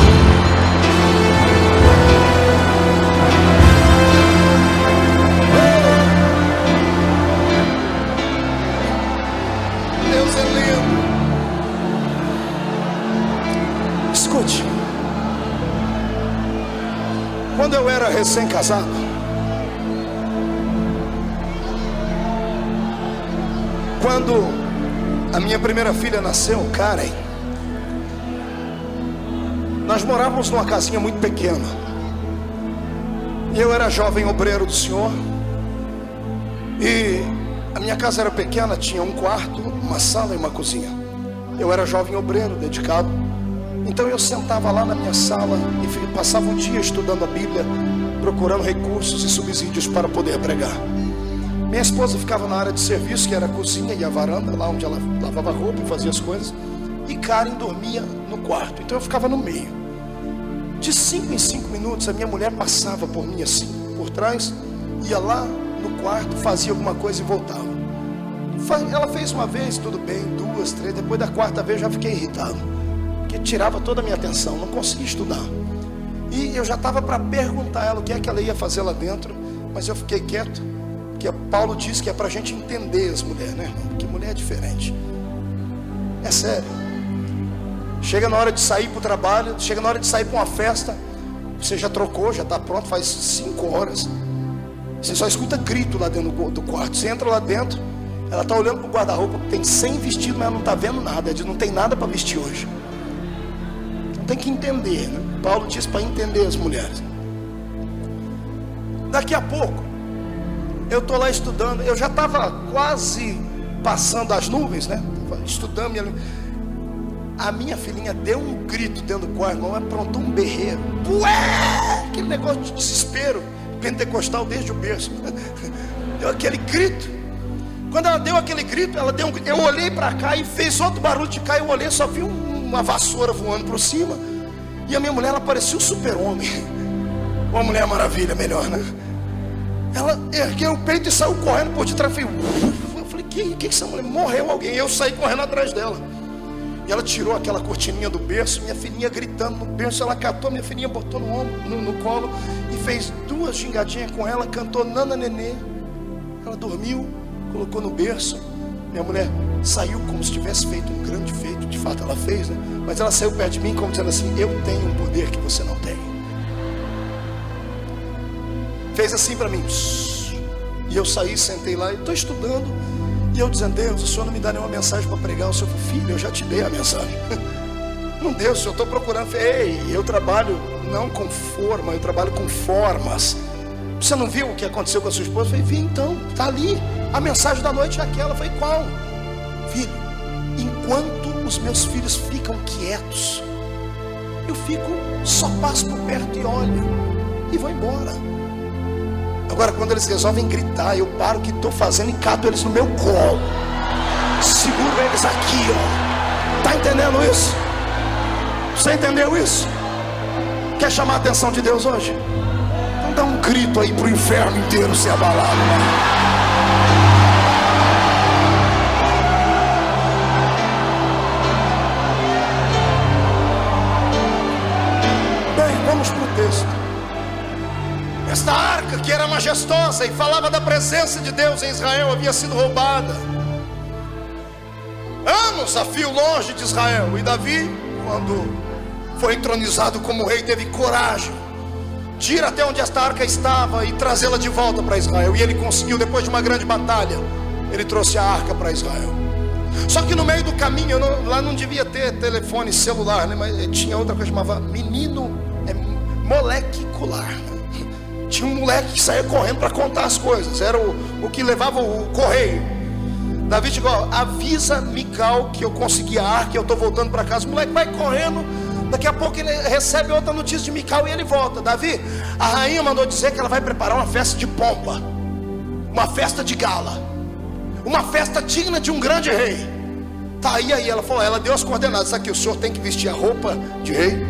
Deus é lindo. Escute, quando eu era recém-casado, quando a minha primeira filha nasceu, Karen, nós morávamos numa casinha muito pequena. E eu era jovem obreiro do Senhor. E a minha casa era pequena, tinha um quarto, uma sala e uma cozinha. Eu era jovem obreiro, dedicado. Então eu sentava lá na minha sala e passava um dia estudando a Bíblia, procurando recursos e subsídios para poder pregar. Minha esposa ficava na área de serviço, que era a cozinha e a varanda, lá onde ela lavava roupa e fazia as coisas. E Karen dormia no quarto, então eu ficava no meio. De 5 em 5 minutos a minha mulher passava por mim assim, por trás, ia lá no quarto, fazia alguma coisa e voltava. Ela fez uma vez, tudo bem, 2, 3, depois da 4ª vez eu já fiquei irritado, porque tirava toda a minha atenção, não conseguia estudar. E eu já estava para perguntar a ela o que é que ela ia fazer lá dentro, mas eu fiquei quieto. Que Paulo diz que é para a gente entender as mulheres, né, irmão? Porque mulher é diferente. É sério. Chega na hora de sair para o trabalho, chega na hora de sair para uma festa, você já trocou, já está pronto, faz 5 horas. Você só escuta grito lá dentro do quarto. Você entra lá dentro, ela está olhando para o guarda-roupa, tem 100 vestidos, mas ela não está vendo nada. Ela diz, não tem nada para vestir hoje. Tem que entender, né? Paulo diz para entender as mulheres. Daqui a pouco eu estou lá estudando, eu já estava quase passando as nuvens, né? Estudando, a minha filhinha deu um grito dentro do quarto, irmão, aprontou um berreiro. Ué! Aquele negócio de desespero, pentecostal desde o berço. Deu aquele grito. Quando ela deu aquele grito, eu olhei para cá e fez outro barulho de cá. Eu olhei, só vi uma vassoura voando por cima. E a minha mulher, ela parecia um super-homem. Uma Mulher Maravilha, melhor, né? Ela ergueu o peito e saiu correndo por detrás. Eu falei, que essa mulher? Morreu alguém. Eu saí correndo atrás dela. E ela tirou aquela cortininha do berço. Minha filhinha gritando no berço. Ela catou minha filhinha, botou no ombro, no colo e fez 2 gingadinhas com ela. Cantou Nana Nenê. Ela dormiu, colocou no berço. Minha mulher saiu como se tivesse feito um grande feito. De fato ela fez, né? Mas ela saiu perto de mim como dizendo assim, eu tenho um poder que você não tem. fez assim para mim. E eu saí, sentei lá e estou estudando. E eu dizendo: Deus, o Senhor não me dá nenhuma mensagem para pregar. O Senhor falou: filho, eu já te dei a mensagem. Não deu, Senhor, estou procurando. Ei, eu trabalho não com forma, eu trabalho com formas. Você não viu o que aconteceu com a sua esposa? Eu falei: vi, então, está ali. A mensagem da noite é aquela. Eu falei: qual? Filho, enquanto os meus filhos ficam quietos, eu fico, só passo por perto e olho e vou embora. Agora, quando eles resolvem gritar, eu paro o que estou fazendo e cato eles no meu colo, seguro eles aqui, ó. Está entendendo isso? Você entendeu isso? Quer chamar a atenção de Deus hoje? Então dá um grito aí para o inferno inteiro ser abalado, Bem, vamos para o texto. Esta arca, que era majestosa e falava da presença de Deus em Israel, havia sido roubada anos a fio longe de Israel. E Davi, quando foi entronizado como rei, teve coragem de ir até onde esta arca estava e trazê-la de volta para Israel. E ele conseguiu, depois de uma grande batalha, ele trouxe a arca para Israel. Só que no meio do caminho, lá não devia ter telefone celular, né? Mas tinha outra coisa que chamava molecular. Tinha um moleque que saía correndo para contar as coisas. Era o que levava o correio. Davi chegou: avisa Mical que eu consegui a arca e eu estou voltando para casa. O moleque vai correndo. Daqui a pouco ele recebe outra notícia de Mical e ele volta. Davi, a rainha mandou dizer que ela vai preparar uma festa de pompa, uma festa de gala, uma festa digna de um grande rei. Tá aí, ela falou, ela deu as coordenadas. Aqui, o senhor tem que vestir a roupa de rei,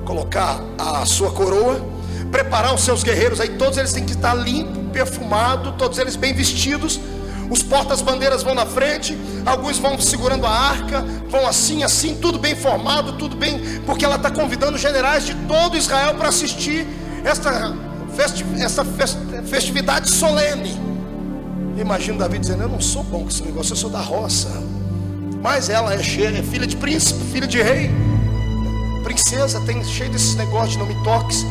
colocar a sua coroa, preparar os seus guerreiros aí, todos eles têm que estar limpos, perfumados, todos eles bem vestidos. Os portas-bandeiras vão na frente, alguns vão segurando a arca, vão assim, tudo bem formado, tudo bem, porque ela está convidando generais de todo Israel para assistir essa festividade solene. Imagina Davi dizendo: eu não sou bom com esse negócio, eu sou da roça. Mas ela é filha de príncipe, filha de rei, princesa, tem cheio desses negócios de não me toques.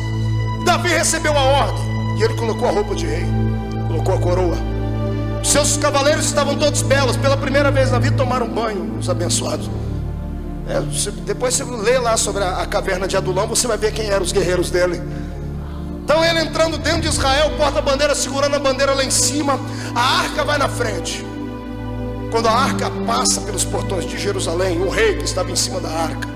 Davi recebeu a ordem e ele colocou a roupa de rei, colocou a coroa. Seus cavaleiros estavam todos belos. Pela primeira vez na vida tomaram banho, os abençoados. Depois você lê lá sobre a caverna de Adulão, você vai ver quem eram os guerreiros dele. Então ele entrando dentro de Israel, porta-bandeira segurando a bandeira lá em cima, a arca vai na frente. Quando a arca passa pelos portões de Jerusalém, o rei que estava em cima da arca,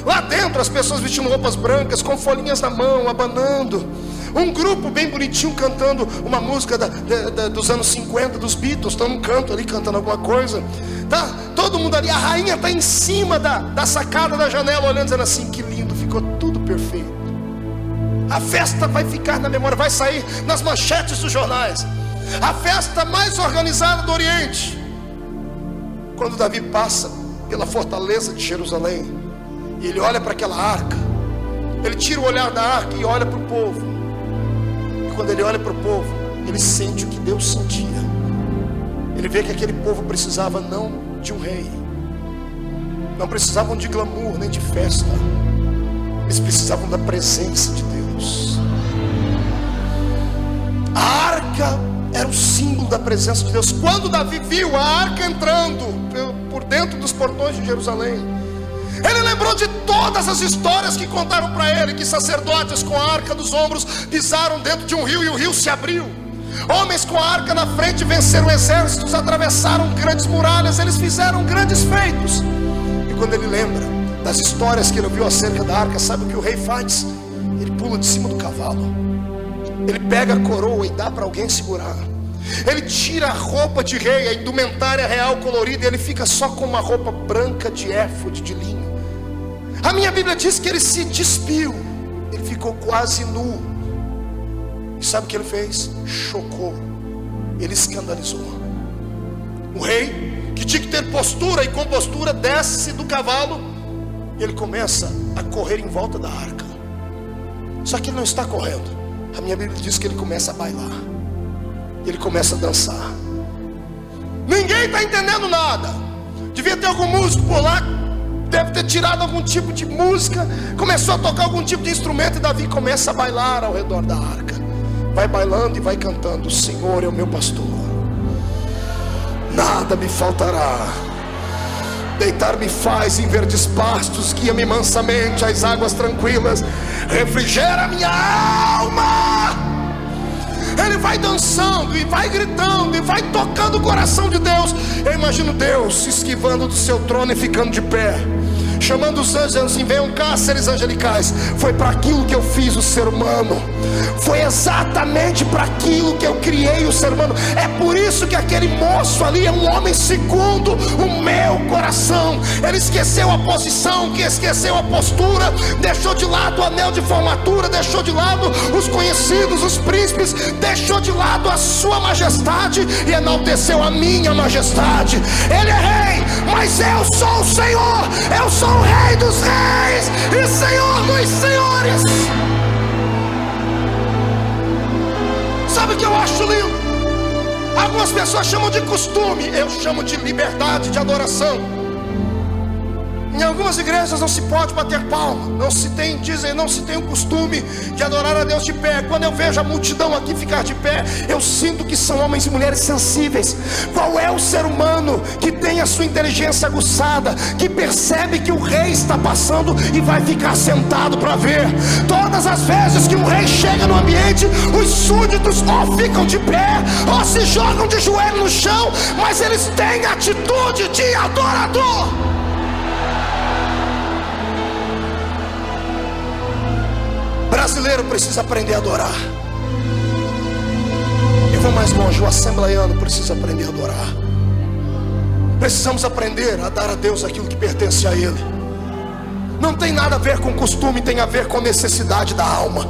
lá dentro as pessoas vestindo roupas brancas, com folhinhas na mão, abanando. Um grupo bem bonitinho cantando uma música dos anos 50, dos Beatles. Estão num canto ali cantando alguma coisa. Tá todo mundo ali, a rainha está em cima da sacada da janela, olhando, dizendo assim: que lindo, ficou tudo perfeito. A festa vai ficar na memória, vai sair nas manchetes dos jornais. A festa mais organizada do Oriente. Quando Davi passa pela fortaleza de Jerusalém e ele olha para aquela arca, ele tira o olhar da arca e olha para o povo. Quando ele olha para o povo, ele sente o que Deus sentia. Ele vê que aquele povo precisava não de um rei, não precisavam de glamour nem de festa, eles precisavam da presença de Deus. A arca era o símbolo da presença de Deus. Quando Davi viu a arca entrando por dentro dos portões de Jerusalém, ele lembrou de todas as histórias que contaram para ele, que sacerdotes com a arca dos ombros pisaram dentro de um rio e o rio se abriu. Homens com a arca na frente venceram exércitos, atravessaram grandes muralhas, eles fizeram grandes feitos. E quando ele lembra das histórias que ele ouviu acerca da arca, sabe o que o rei faz? Ele pula de cima do cavalo, ele pega a coroa e dá para alguém segurar. Ele tira a roupa de rei, a indumentária real colorida, e ele fica só com uma roupa branca de éfode, de linho. A minha Bíblia diz que ele se despiu, ele ficou quase nu. E sabe o que ele fez? Chocou, ele escandalizou. O rei, que tinha que ter postura e compostura, desce do cavalo e ele começa a correr em volta da arca. Só que ele não está correndo. A minha Bíblia diz que ele começa a bailar, ele começa a dançar. Ninguém está entendendo nada. Devia ter algum músico por lá, deve ter tirado algum tipo de música, começou a tocar algum tipo de instrumento, e Davi começa a bailar ao redor da arca. vai bailando e vai cantando: o Senhor é o meu pastor, nada me faltará. Deitar-me faz em verdes pastos, guia-me mansamente às águas tranquilas, refrigera minha alma. Ele vai dançando e vai gritando e vai tocando o coração de Deus. Eu imagino Deus se esquivando do seu trono e ficando de pé, chamando os anjos, assim: venham cá, seres angelicais. Foi para aquilo que eu fiz o ser humano, foi exatamente para aquilo que eu criei o ser humano. É por isso que aquele moço ali é um homem segundo o meu coração. Ele esqueceu a posição, que esqueceu a postura, deixou de lado o anel de formatura, deixou de lado os conhecidos, os príncipes, deixou de lado a sua majestade e enalteceu a minha majestade. Ele é rei, mas eu sou o Senhor. Eu sou o Rei dos reis e Senhor dos senhores. Sabe o que eu acho lindo? Algumas pessoas chamam de costume, eu chamo de liberdade de adoração. Em algumas igrejas não se pode bater palma, não se tem, dizem, não se tem o costume de adorar a Deus de pé. Quando eu vejo a multidão aqui ficar de pé, eu sinto que são homens e mulheres sensíveis. Qual é o ser humano que tem a sua inteligência aguçada, que percebe que o rei está passando e vai ficar sentado para ver? Todas as vezes que o rei chega no ambiente, os súditos ou ficam de pé ou se jogam de joelho no chão, mas eles têm atitude de adorador. Brasileiro precisa aprender a adorar. Eu vou mais longe, o assembleiano precisa aprender a adorar. Precisamos aprender a dar a Deus aquilo que pertence a Ele. Não tem nada a ver com costume, tem a ver com necessidade da alma.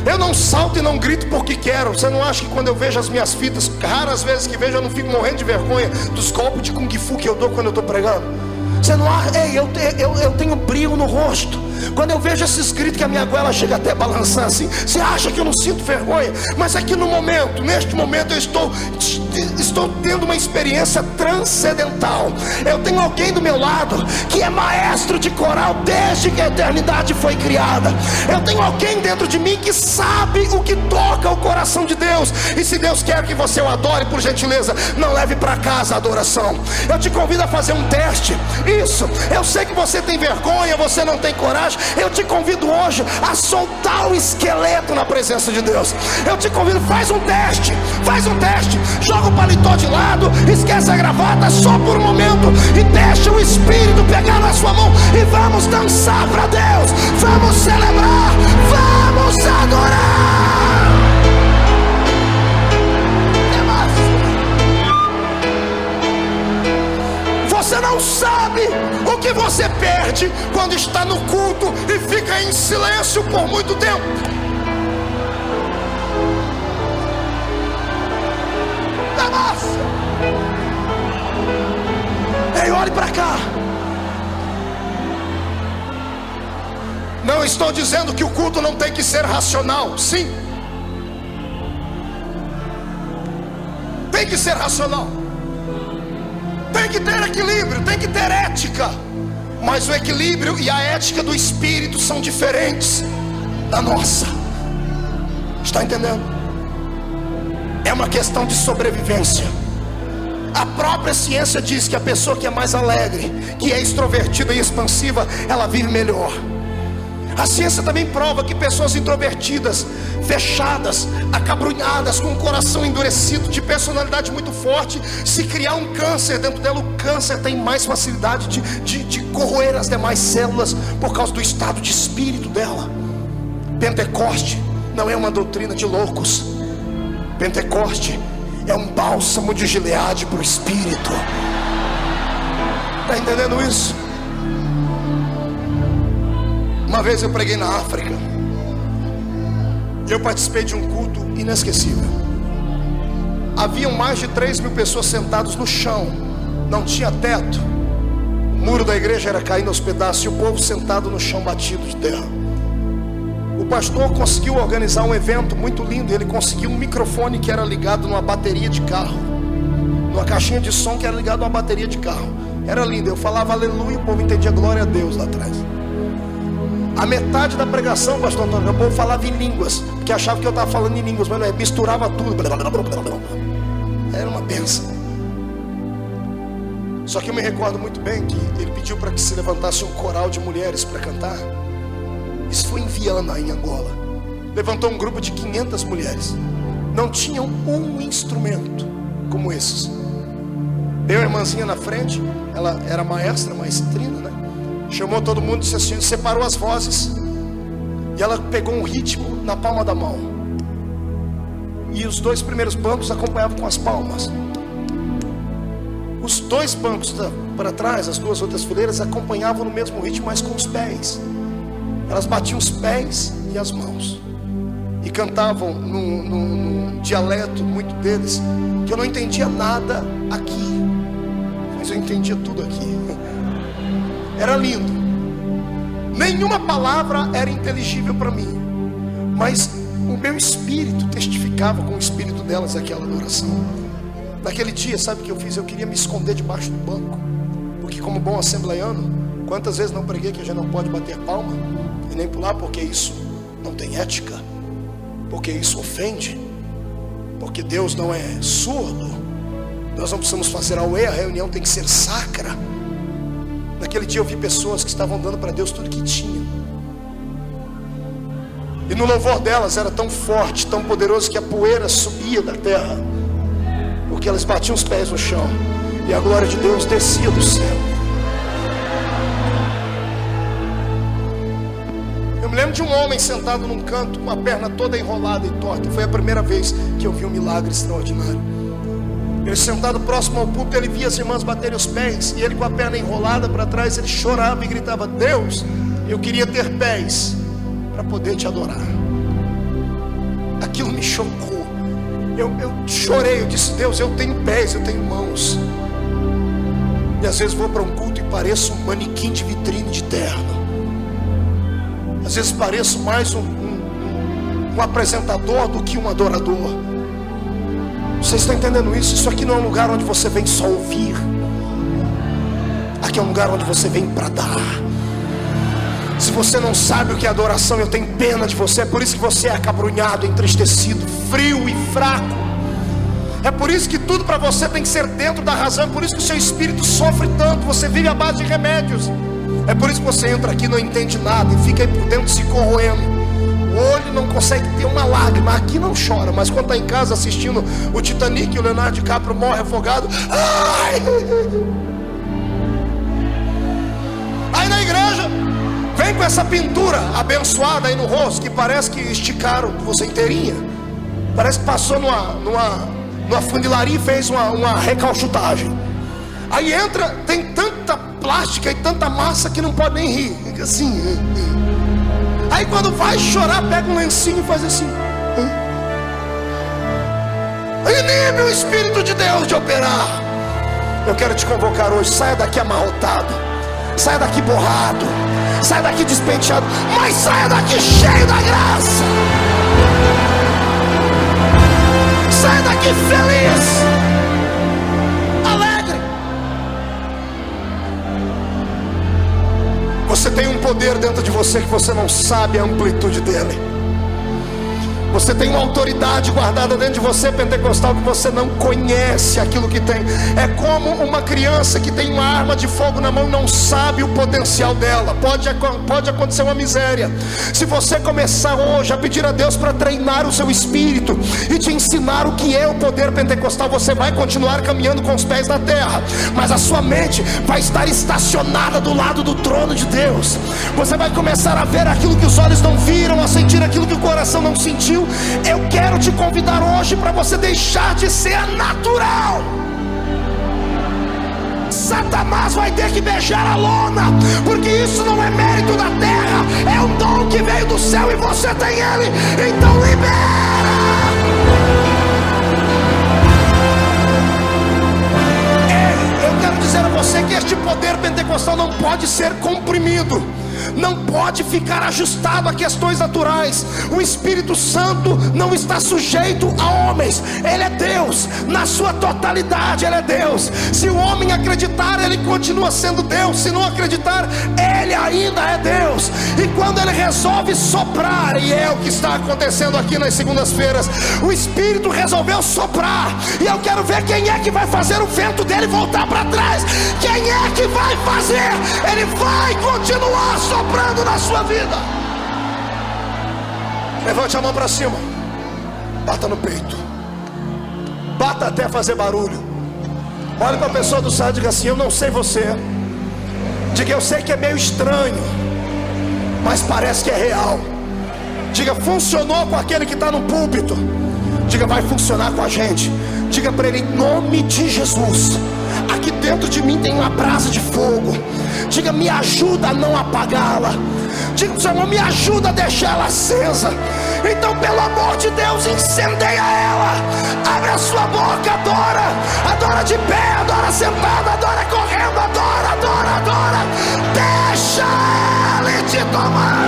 Eu não salto e não grito porque quero. Você não acha que quando eu vejo as minhas fitas, raras vezes que vejo, eu não fico morrendo de vergonha dos golpes de Kung Fu que eu dou quando eu estou pregando? Você não acha? Ei, eu tenho brilho no rosto. Quando eu vejo esses gritos que a minha goela chega até a balançar assim, você acha que eu não sinto vergonha? Mas aqui no momento, neste momento, eu estou tendo uma experiência transcendental. Eu tenho alguém do meu lado que é maestro de coral desde que a eternidade foi criada. Eu tenho alguém dentro de mim que sabe o que toca o coração de Deus. E se Deus quer que você o adore, por gentileza, não leve para casa a adoração. Eu te convido a fazer um teste. Isso, eu sei que você tem vergonha, você não tem coragem. Eu te convido hoje a soltar o esqueleto na presença de Deus. Eu te convido, faz um teste, joga o paletó de lado, esquece a gravata só por um momento e deixa o Espírito pegar na sua mão e vamos dançar para Deus, vamos celebrar, vamos adorar. Você não sabe o que você perde quando está no culto e fica em silêncio por muito tempo. Ei, olhe para cá. Não estou dizendo que o culto não tem que ser racional. Sim, tem que ser racional. Tem que ter equilíbrio, tem que ter ética. Mas o equilíbrio e a ética do Espírito são diferentes da nossa. Está entendendo? É uma questão de sobrevivência. A própria ciência diz que a pessoa que é mais alegre, que é extrovertida e expansiva, ela vive melhor. A ciência também prova que pessoas introvertidas, fechadas, acabrunhadas, com o coração endurecido, de personalidade muito forte, se criar um câncer dentro dela, o câncer tem mais facilidade de corroer as demais células por causa do estado de espírito dela. Pentecoste não é uma doutrina de loucos. Pentecoste é um bálsamo de Gileade para o espírito. Está entendendo isso? Uma vez eu preguei na África e eu participei de um culto inesquecível. Haviam mais de 3.000 pessoas sentadas no chão, não tinha teto, o muro da igreja era caindo aos pedaços e o povo sentado no chão batido de terra. O pastor conseguiu organizar um evento muito lindo. Ele conseguiu um microfone que era ligado numa bateria de carro, numa caixinha de som que era ligado numa bateria de carro. Era lindo, eu falava aleluia e o povo entendia glória a Deus lá atrás. A metade da pregação, pastor Antônio, o povo falava em línguas, porque achava que eu estava falando em línguas, mas não é, misturava tudo. Era uma bênção. Só que eu me recordo muito bem que ele pediu para que se levantasse um coral de mulheres para cantar. Isso foi em Viana, em Angola. Levantou um grupo de 500 mulheres. Não tinham um instrumento como esses. Deu a irmãzinha na frente, ela era maestrina, né? Chamou todo mundo, disse assim, separou as vozes. E ela pegou um ritmo na palma da mão. E os 2 primeiros bancos acompanhavam com as palmas. Os 2 bancos para trás, as 2 outras fileiras, acompanhavam no mesmo ritmo, mas com os pés. Elas batiam os pés e as mãos. E cantavam num dialeto muito deles, que eu não entendia nada aqui, mas eu entendia tudo aqui. Era lindo. Nenhuma palavra era inteligível para mim, mas o meu espírito testificava com o espírito delas aquela adoração. Naquele dia, sabe o que eu fiz? Eu queria me esconder debaixo do banco, porque como bom assembleiano, quantas vezes não preguei que a gente não pode bater palma e nem pular, porque isso não tem ética, porque isso ofende, porque Deus não é surdo. Nós não precisamos fazer auê, a reunião tem que ser sacra. Naquele dia eu vi pessoas que estavam dando para Deus tudo que tinham, e no louvor delas era tão forte, tão poderoso, que a poeira subia da terra, porque elas batiam os pés no chão e a glória de Deus descia do céu. Eu me lembro de um homem sentado num canto, com a perna toda enrolada e torta. Foi a primeira vez que eu vi um milagre extraordinário. Ele sentado próximo ao púlpito, ele via as irmãs baterem os pés, e ele com a perna enrolada para trás, ele chorava e gritava: Deus, eu queria ter pés para poder te adorar. Aquilo me chocou. Eu chorei, eu disse: Deus, eu tenho pés, eu tenho mãos. E às vezes vou para um culto e pareço um manequim de vitrine de terno. Às vezes pareço mais um apresentador do que um adorador. Vocês estão entendendo isso? Isso aqui não é um lugar onde você vem só ouvir. Aqui é um lugar onde você vem para dar. Se você não sabe o que é adoração, eu tenho pena de você. É por isso que você é acabrunhado, entristecido, frio e fraco. É por isso que tudo para você tem que ser dentro da razão. É por isso que o seu espírito sofre tanto. Você vive à base de remédios. É por isso que você entra aqui e não entende nada e fica aí por dentro se corroendo. O olho não consegue ter uma lágrima. Aqui não chora, mas quando está em casa assistindo o Titanic e o Leonardo DiCaprio morre afogado, ai! Aí na igreja vem com essa pintura abençoada aí no rosto, que parece que esticaram você inteirinha. Parece que passou numa funilaria e fez uma recalchutagem. Aí entra, tem tanta plástica e tanta massa que não pode nem rir. Fica assim. Aí quando vai chorar, pega um lencinho e faz assim. Inibe o Espírito de Deus de operar. Eu quero te convocar hoje. Saia daqui amarrotado, saia daqui borrado, saia daqui despenteado, mas saia daqui cheio da graça. Saia daqui feliz, alegre. Você tem um poder dentro de você que você não sabe a amplitude dele. Você tem uma autoridade guardada dentro de você, pentecostal, que você não conhece aquilo que tem. É como uma criança que tem uma arma de fogo na mão e não sabe o potencial dela. Pode acontecer uma miséria. Se você começar hoje a pedir a Deus para treinar o seu espírito e te ensinar o que é o poder pentecostal, você vai continuar caminhando com os pés na terra, mas a sua mente vai estar estacionada do lado do trono de Deus. Você vai começar a ver aquilo que os olhos não viram, a sentir aquilo que o coração não sentiu. Eu quero te convidar hoje para você deixar de ser natural. Satanás vai ter que beijar a lona, porque isso não é mérito da terra, é um dom que veio do céu e você tem ele. Então libera. Ei, eu quero dizer a você que este poder pentecostal não pode ser comprimido. não pode ficar ajustado a questões naturais. O Espírito Santo não está sujeito a homens. Ele é Deus, na sua totalidade Ele é Deus. Se o homem acreditar, ele continua sendo Deus. Se não acreditar, ele ainda é Deus. E quando ele resolve soprar, e é o que está acontecendo aqui nas segundas-feiras, o Espírito resolveu soprar, e eu quero ver quem é que vai fazer o vento dele voltar para trás. Quem é que vai fazer? Ele vai continuar soprando na sua vida. Levante a mão para cima, bata no peito, bata até fazer barulho. Olhe para a pessoa do lado e diga assim: eu não sei você. Diga: eu sei que é meio estranho, mas parece que é real. Diga: funcionou com aquele que está no púlpito. Diga: vai funcionar com a gente. Diga para ele: em nome de Jesus, aqui dentro de mim tem uma brasa de fogo. Diga: me ajuda a não apagá-la. Diga: Senhor, me ajuda a deixá-la acesa. Então, pelo amor de Deus, incendeia ela. Abre a sua boca, adora. Adora de pé, adora sentado, adora correndo, adora, adora, adora. Deixa ele te tomar.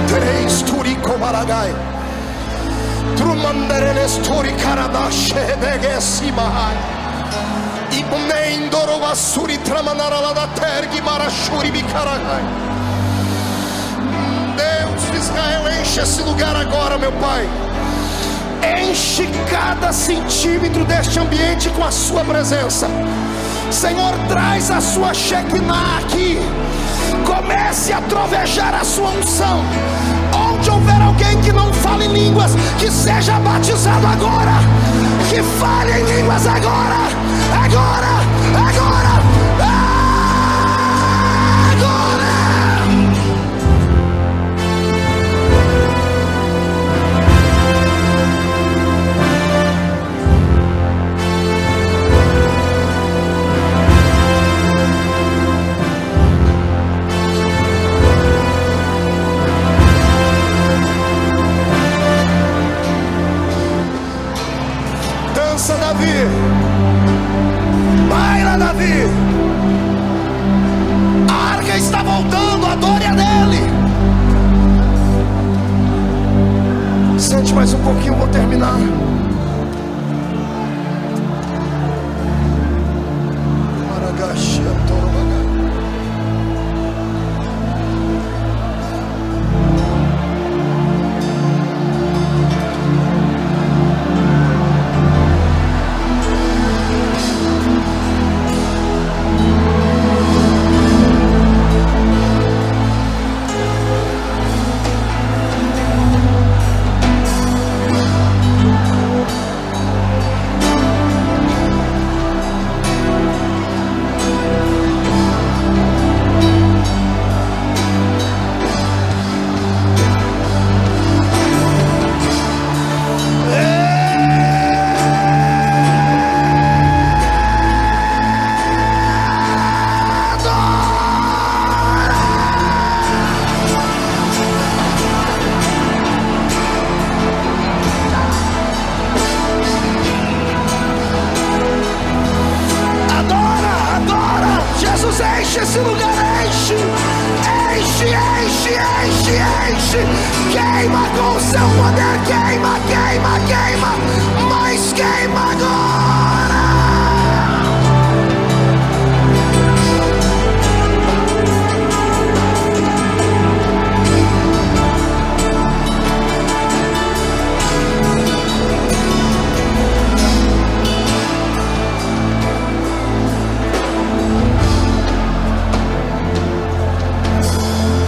Três turico maragai, trumandereles turi karadashe begesi bahai, e umendoro vasuri tramanara la da tergi marashuri bicaragai. Deus de Israel, enche esse lugar agora, meu Pai. Enche cada centímetro deste ambiente com a sua presença. Senhor, traz a sua Shekinah aqui. Comece a trovejar a sua unção. Onde houver alguém que não fale em línguas, que seja batizado agora. Que fale em línguas agora. Agora, agora, agora. Davi, baila Davi. A arca está voltando, adore a dele. Sente mais um pouquinho, vou terminar. Enche esse lugar, enche, enche, enche, enche, enche. Queima com o seu poder, queima, queima, queima, mas queima agora.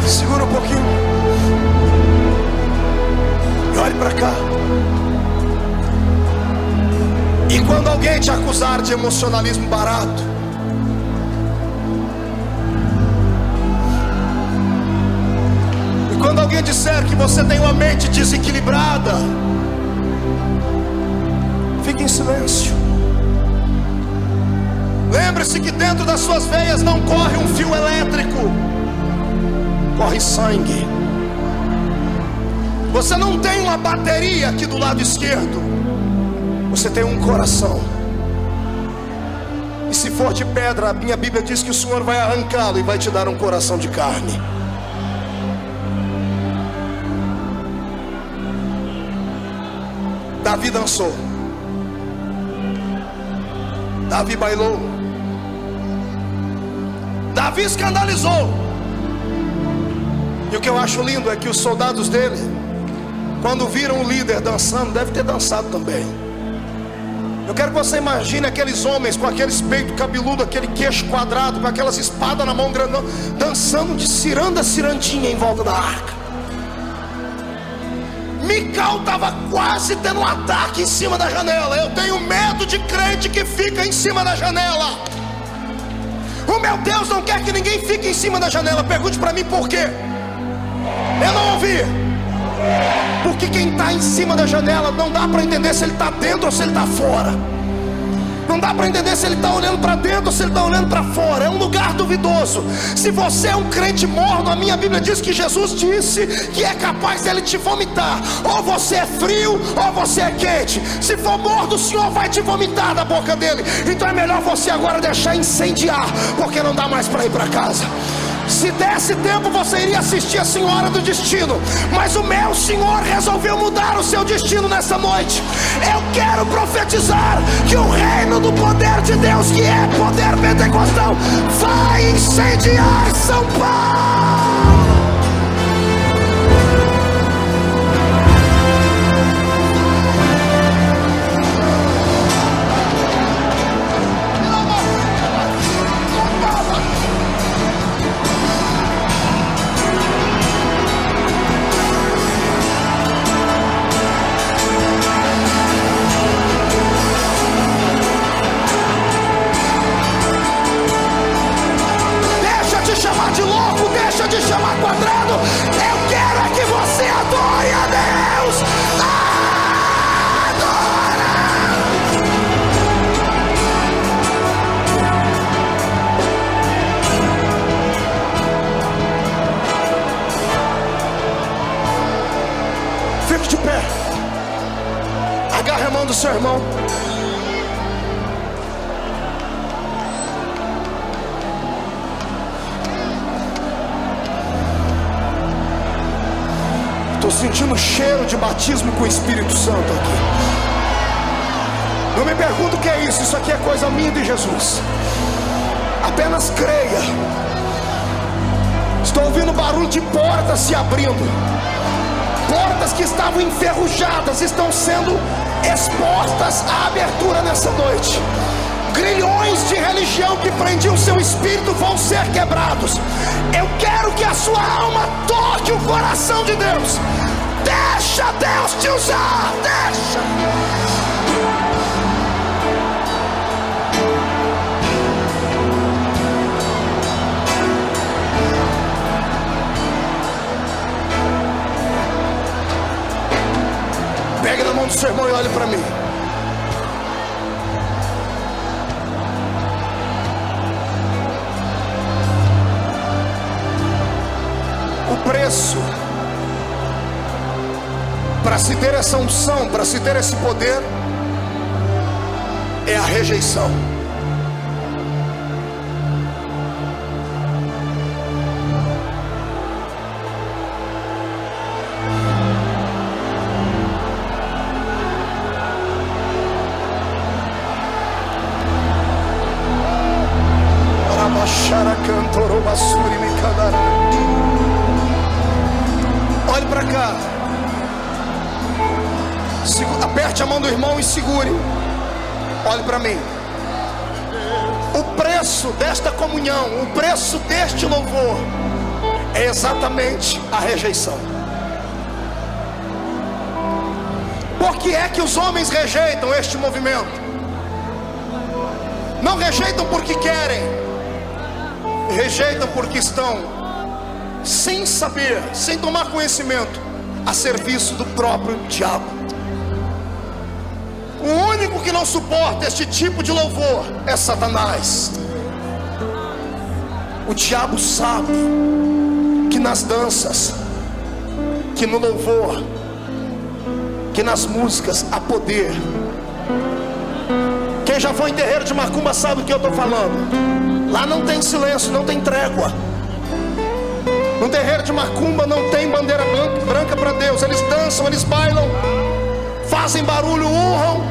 Segura um pouquinho e olhe para cá. E quando alguém te acusar de emocionalismo barato, e quando alguém disser que você tem uma mente desequilibrada, fique em silêncio. Lembre-se que dentro das suas veias não corre um fio elétrico, corre sangue. Você não tem uma bateria aqui do lado esquerdo, você tem um coração. E se for de pedra, a minha Bíblia diz que o Senhor vai arrancá-lo e vai te dar um coração de carne. Davi dançou, Davi bailou, Davi escandalizou. E o que eu acho lindo é que os soldados dele, quando viram o líder dançando, deve ter dançado também. Eu quero que você imagine aqueles homens com aqueles peitos cabeludos, aquele queixo quadrado, com aquelas espadas na mão grandão, dançando de ciranda a cirandinha em volta da arca. Mical estava quase tendo um ataque em cima da janela. Eu tenho medo de crente que fica em cima da janela. O meu Deus não quer que ninguém fique em cima da janela. Pergunte para mim por quê. Eu não ouvi. Porque quem está em cima da janela não dá para entender se ele está dentro ou se ele está fora. Não dá para entender se ele está olhando para dentro ou se ele está olhando para fora. É um lugar duvidoso. Se você é um crente morno, a minha Bíblia diz que Jesus disse que é capaz dele te vomitar. Ou você é frio ou você é quente. Se for morno, o Senhor vai te vomitar da boca dele. Então é melhor você agora deixar incendiar, porque não dá mais para ir para casa. Se desse tempo você iria assistir a Senhora do Destino, mas o meu Senhor resolveu mudar o seu destino nessa noite. Eu quero profetizar que o reino do poder de Deus, que é poder pentecostal, vai incendiar São Paulo. De chamar quadrado, eu quero é que você adore a Deus. Adora. Fique de pé, agarre a mão do seu irmão. Estou sentindo cheiro de batismo com o Espírito Santo aqui. Não me pergunta o que é isso. Isso aqui é coisa minha de Jesus. Apenas creia. Estou ouvindo barulho de portas se abrindo. Portas que estavam enferrujadas estão sendo expostas à abertura nessa noite. Grilhões de religião que prendiam seu espírito vão ser quebrados. Eu quero que a sua alma toque o coração de Deus. Deixa Deus te usar. Deixa. Pegue na mão do seu irmão e olhe para mim. O preço para se ter essa unção, para se ter esse poder, é a rejeição. Olhe para cá. Aperte a mão do irmão e segure. Olhe para mim. O preço desta comunhão, o preço deste louvor, é exatamente a rejeição. Por que é que os homens rejeitam este movimento? Não rejeitam porque querem, rejeitam porque estão sem saber, sem tomar conhecimento, a serviço do próprio diabo. O único que não suporta este tipo de louvor é Satanás. O diabo sabe que nas danças, que no louvor, que nas músicas há poder. Quem já foi em terreiro de macumba sabe o que eu estou falando. Lá não tem silêncio, não tem trégua. No terreiro de macumba não tem bandeira branca para Deus. Eles dançam, eles bailam, fazem barulho, urram.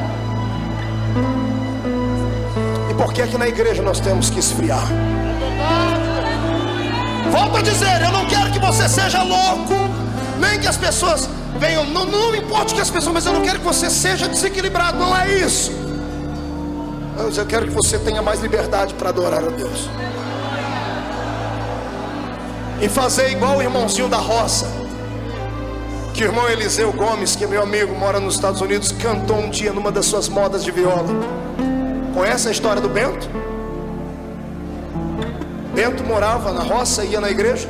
E por que aqui na igreja nós temos que esfriar? Volto a dizer, eu não quero que você seja louco, nem que as pessoas venham, não me importe que as pessoas, mas eu não quero que você seja desequilibrado, não é isso. Mas eu quero que você tenha mais liberdade para adorar a Deus. E fazer igual o irmãozinho da roça, que o irmão Eliseu Gomes, que é meu amigo, mora nos Estados Unidos, cantou um dia numa das suas modas de viola. Conhece a história do Bento? Bento morava na roça e ia na igreja.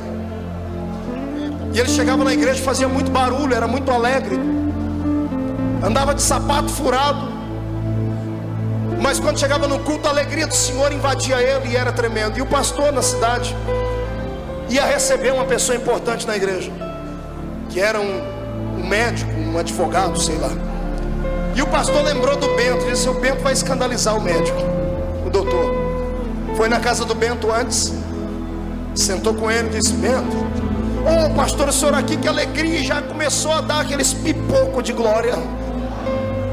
E ele chegava na igreja e fazia muito barulho, era muito alegre. Andava de sapato furado. Mas quando chegava no culto, a alegria do Senhor invadia ele e era tremendo. E o pastor na cidade ia receber uma pessoa importante na igreja, que era um médico, um advogado, sei lá. E o pastor lembrou do Bento e disse: o Bento vai escandalizar o médico, o doutor. Foi na casa do Bento antes, sentou com ele e disse: Bento, ô pastor, o senhor aqui, que alegria. E já começou a dar aqueles pipocos de glória.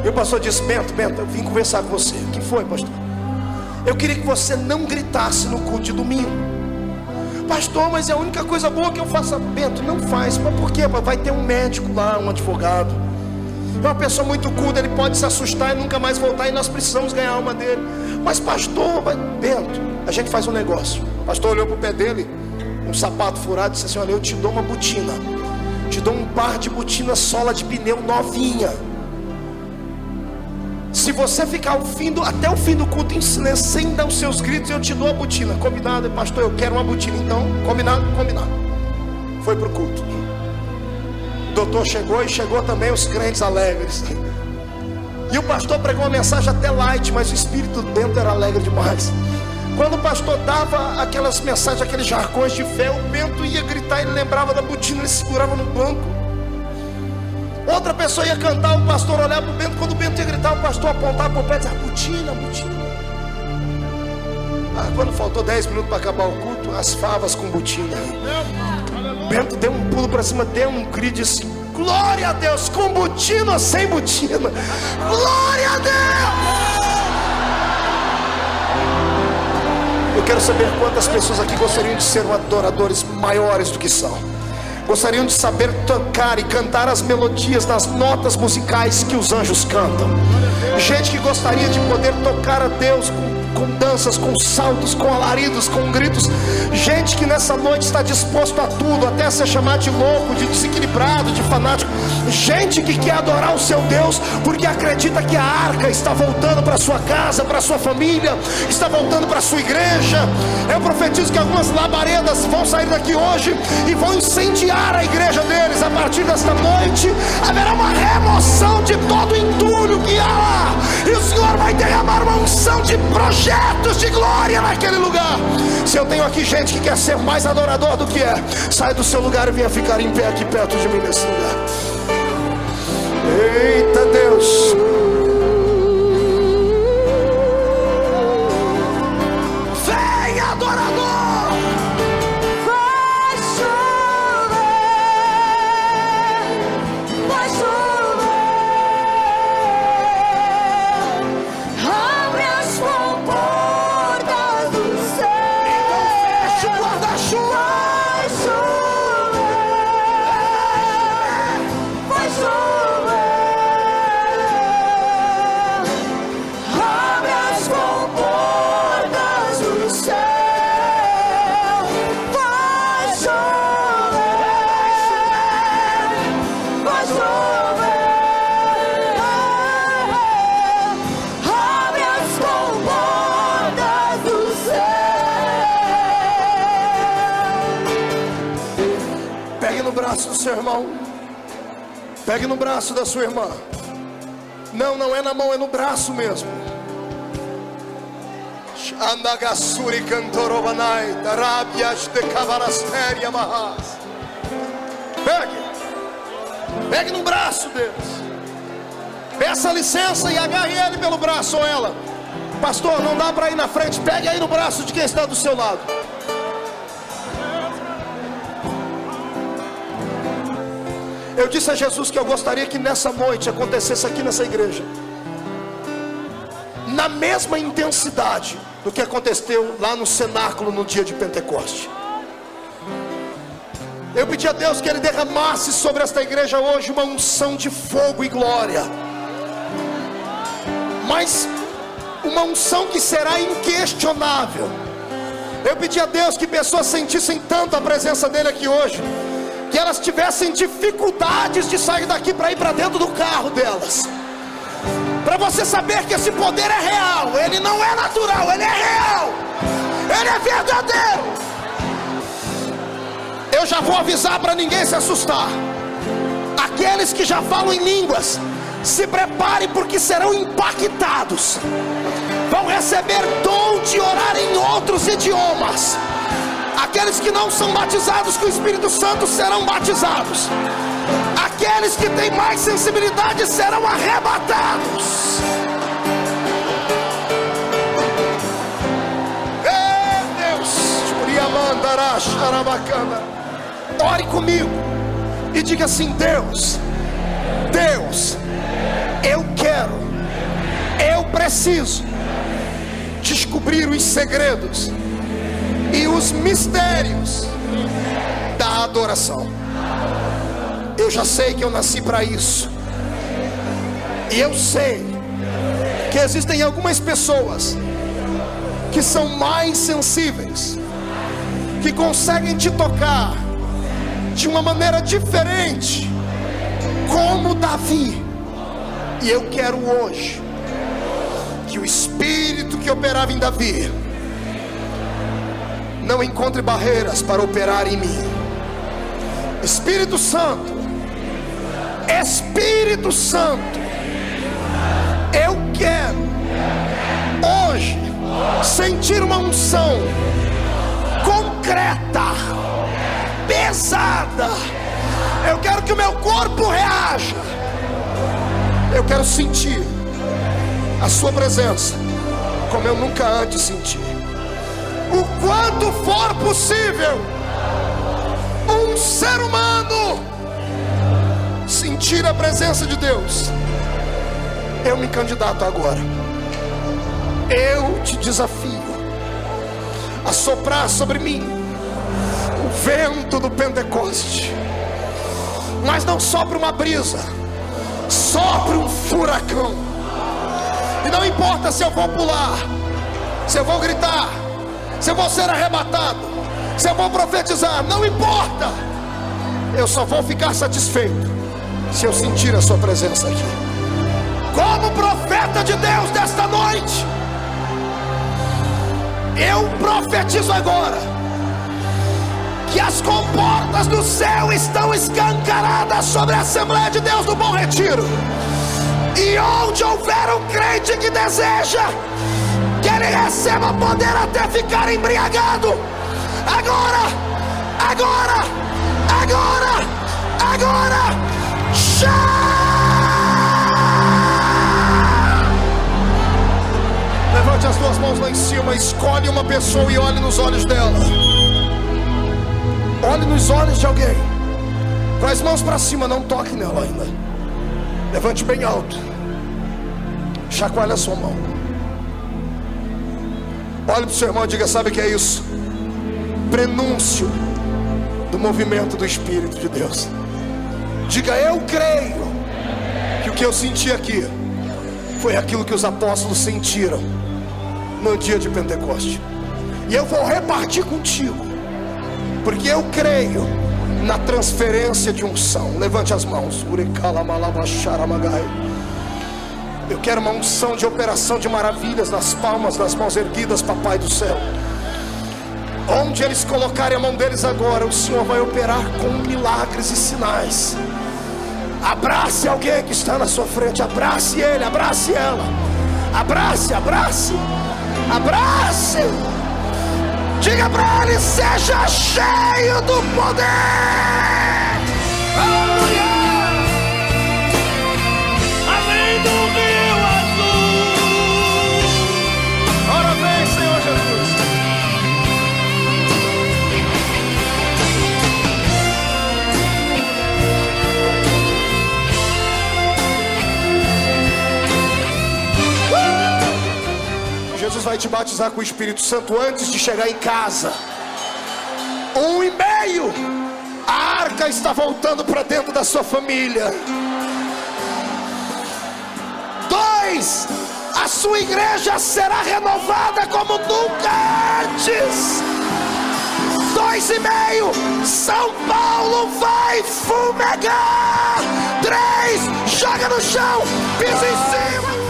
E o pastor disse: Bento, eu vim conversar com você. O que foi, pastor? Eu queria que você não gritasse no culto de domingo. Pastor, mas é a única coisa boa que eu faço. Bento, não faz. Mas por quê? Vai ter um médico lá, um advogado. É uma pessoa muito culta, ele pode se assustar e nunca mais voltar, e nós precisamos ganhar a alma dele. Mas pastor, Bento, a gente faz um negócio. O pastor olhou para o pé dele, um sapato furado, e disse assim: olha, eu te dou uma botina, te dou um par de botina sola de pneu novinha. Se você ficar até o fim do culto em silêncio, sem dar os seus gritos, eu te dou a botina. Combinado? Pastor, eu quero uma botina. Então, combinado? Foi para o culto. O doutor chegou, e chegou também os crentes alegres. E o pastor pregou uma mensagem até light, mas o espírito dentro era alegre demais. Quando o pastor dava aquelas mensagens, aqueles jargões de fé, o Bento ia gritar, ele lembrava da botina, ele segurava no banco. Outra pessoa ia cantar, o pastor olhava para o Bento. Quando o Bento ia gritar, o pastor apontava para o pé e dizia: botina. Quando faltou 10 minutos para acabar o culto, as favas com botina. Bento deu um pulo para cima, deu um grito e disse: glória a Deus, com botina ou sem botina? Glória a Deus! Eu quero saber quantas pessoas aqui gostariam de ser adoradores maiores do que são. Gostariam de saber tocar e cantar as melodias das notas musicais que os anjos cantam. Gente que gostaria de poder tocar a Deus com danças, com saltos, com alaridos, com gritos. Gente que nessa noite está disposto a tudo, até a ser chamado de louco, de desequilibrado, de fanático. Gente que quer adorar o seu Deus porque acredita que a arca está voltando para sua casa, para sua família, está voltando para sua igreja. Eu profetizo que algumas labaredas vão sair daqui hoje e vão incendiar a igreja deles. A partir desta noite haverá uma remoção de todo o entulho que há lá, e o Senhor vai derramar uma unção de projetos de glória naquele lugar. Se eu tenho aqui gente que quer ser mais adorador do que é, sai do seu lugar e venha ficar em pé aqui perto de mim nesse lugar. Eita Deus, vem adorador. Do seu irmão, pegue no braço da sua irmã. Não é na mão, é no braço mesmo. Andagassuri cantorobanai, darabias de cavalasteria barras. Pegue no braço deles. Peça licença e agarre ele pelo braço ou ela. Pastor, não dá para ir na frente. Pegue aí no braço de quem está do seu lado. Eu disse a Jesus que eu gostaria que nessa noite acontecesse aqui nessa igreja, na mesma intensidade do que aconteceu lá no cenáculo no dia de Pentecoste. Eu pedi a Deus que Ele derramasse sobre esta igreja hoje uma unção de fogo e glória, mas uma unção que será inquestionável. Eu pedi a Deus que pessoas sentissem tanto a presença dEle aqui hoje, que elas tivessem dificuldades de sair daqui para ir para dentro do carro delas. Para você saber que esse poder é real, ele não é natural, ele é real, ele é verdadeiro. Eu já vou avisar para ninguém se assustar. Aqueles que já falam em línguas, se preparem, porque serão impactados. Vão receber dom de orar em outros idiomas. Aqueles que não são batizados com o Espírito Santo serão batizados. Aqueles que têm mais sensibilidade serão arrebatados. Ei, Deus! Ore comigo e diga assim: Deus, eu quero, eu preciso descobrir os segredos e os mistérios da adoração. Eu já sei que eu nasci para isso, e eu sei que existem algumas pessoas que são mais sensíveis, que conseguem te tocar de uma maneira diferente, como Davi. E eu quero hoje que o Espírito que operava em Davi não encontre barreiras para operar em mim. Espírito Santo, Espírito Santo, eu quero hoje sentir uma unção concreta, pesada. Eu quero que o meu corpo reaja. Eu quero sentir a sua presença como eu nunca antes senti. O quanto for possível, um ser humano sentir a presença de Deus. Eu me candidato agora. Eu te desafio a soprar sobre mim o vento do Pentecoste. Mas não sopra uma brisa, sopra um furacão. E não importa se eu vou pular, se eu vou gritar, se eu vou ser arrebatado, se eu vou profetizar, não importa. Eu só vou ficar satisfeito se eu sentir a sua presença aqui. Como profeta de Deus desta noite, eu profetizo agora que as comportas do céu estão escancaradas sobre a Assembleia de Deus do Bom Retiro. E onde houver um crente que deseja que ele receba poder até ficar embriagado, agora, levante as duas mãos lá em cima, escolhe uma pessoa e olhe nos olhos dela. Olhe nos olhos de alguém, com as mãos para cima, não toque nela ainda. Levante bem alto, chacoalhe a sua mão. Olhe para o seu irmão e diga: sabe o que é isso? Prenúncio do movimento do Espírito de Deus. Diga: eu creio que o que eu senti aqui foi aquilo que os apóstolos sentiram no dia de Pentecoste. E eu vou repartir contigo, porque eu creio na transferência de unção. Levante as mãos. Eu quero uma unção de operação de maravilhas nas palmas das mãos erguidas, Papai do céu. Onde eles colocarem a mão deles agora, o Senhor vai operar com milagres e sinais. Abrace alguém que está na sua frente. Abrace ele, abrace ela. Abrace. Diga para ele: seja cheio do poder. Aleluia! Amém. vai te batizar com o Espírito Santo antes de chegar em casa. 1,5. A arca está voltando para dentro da sua família. 2. A sua igreja será renovada como nunca antes. 2,5. São Paulo vai fumegar. 3. Joga no chão, pisa em cima.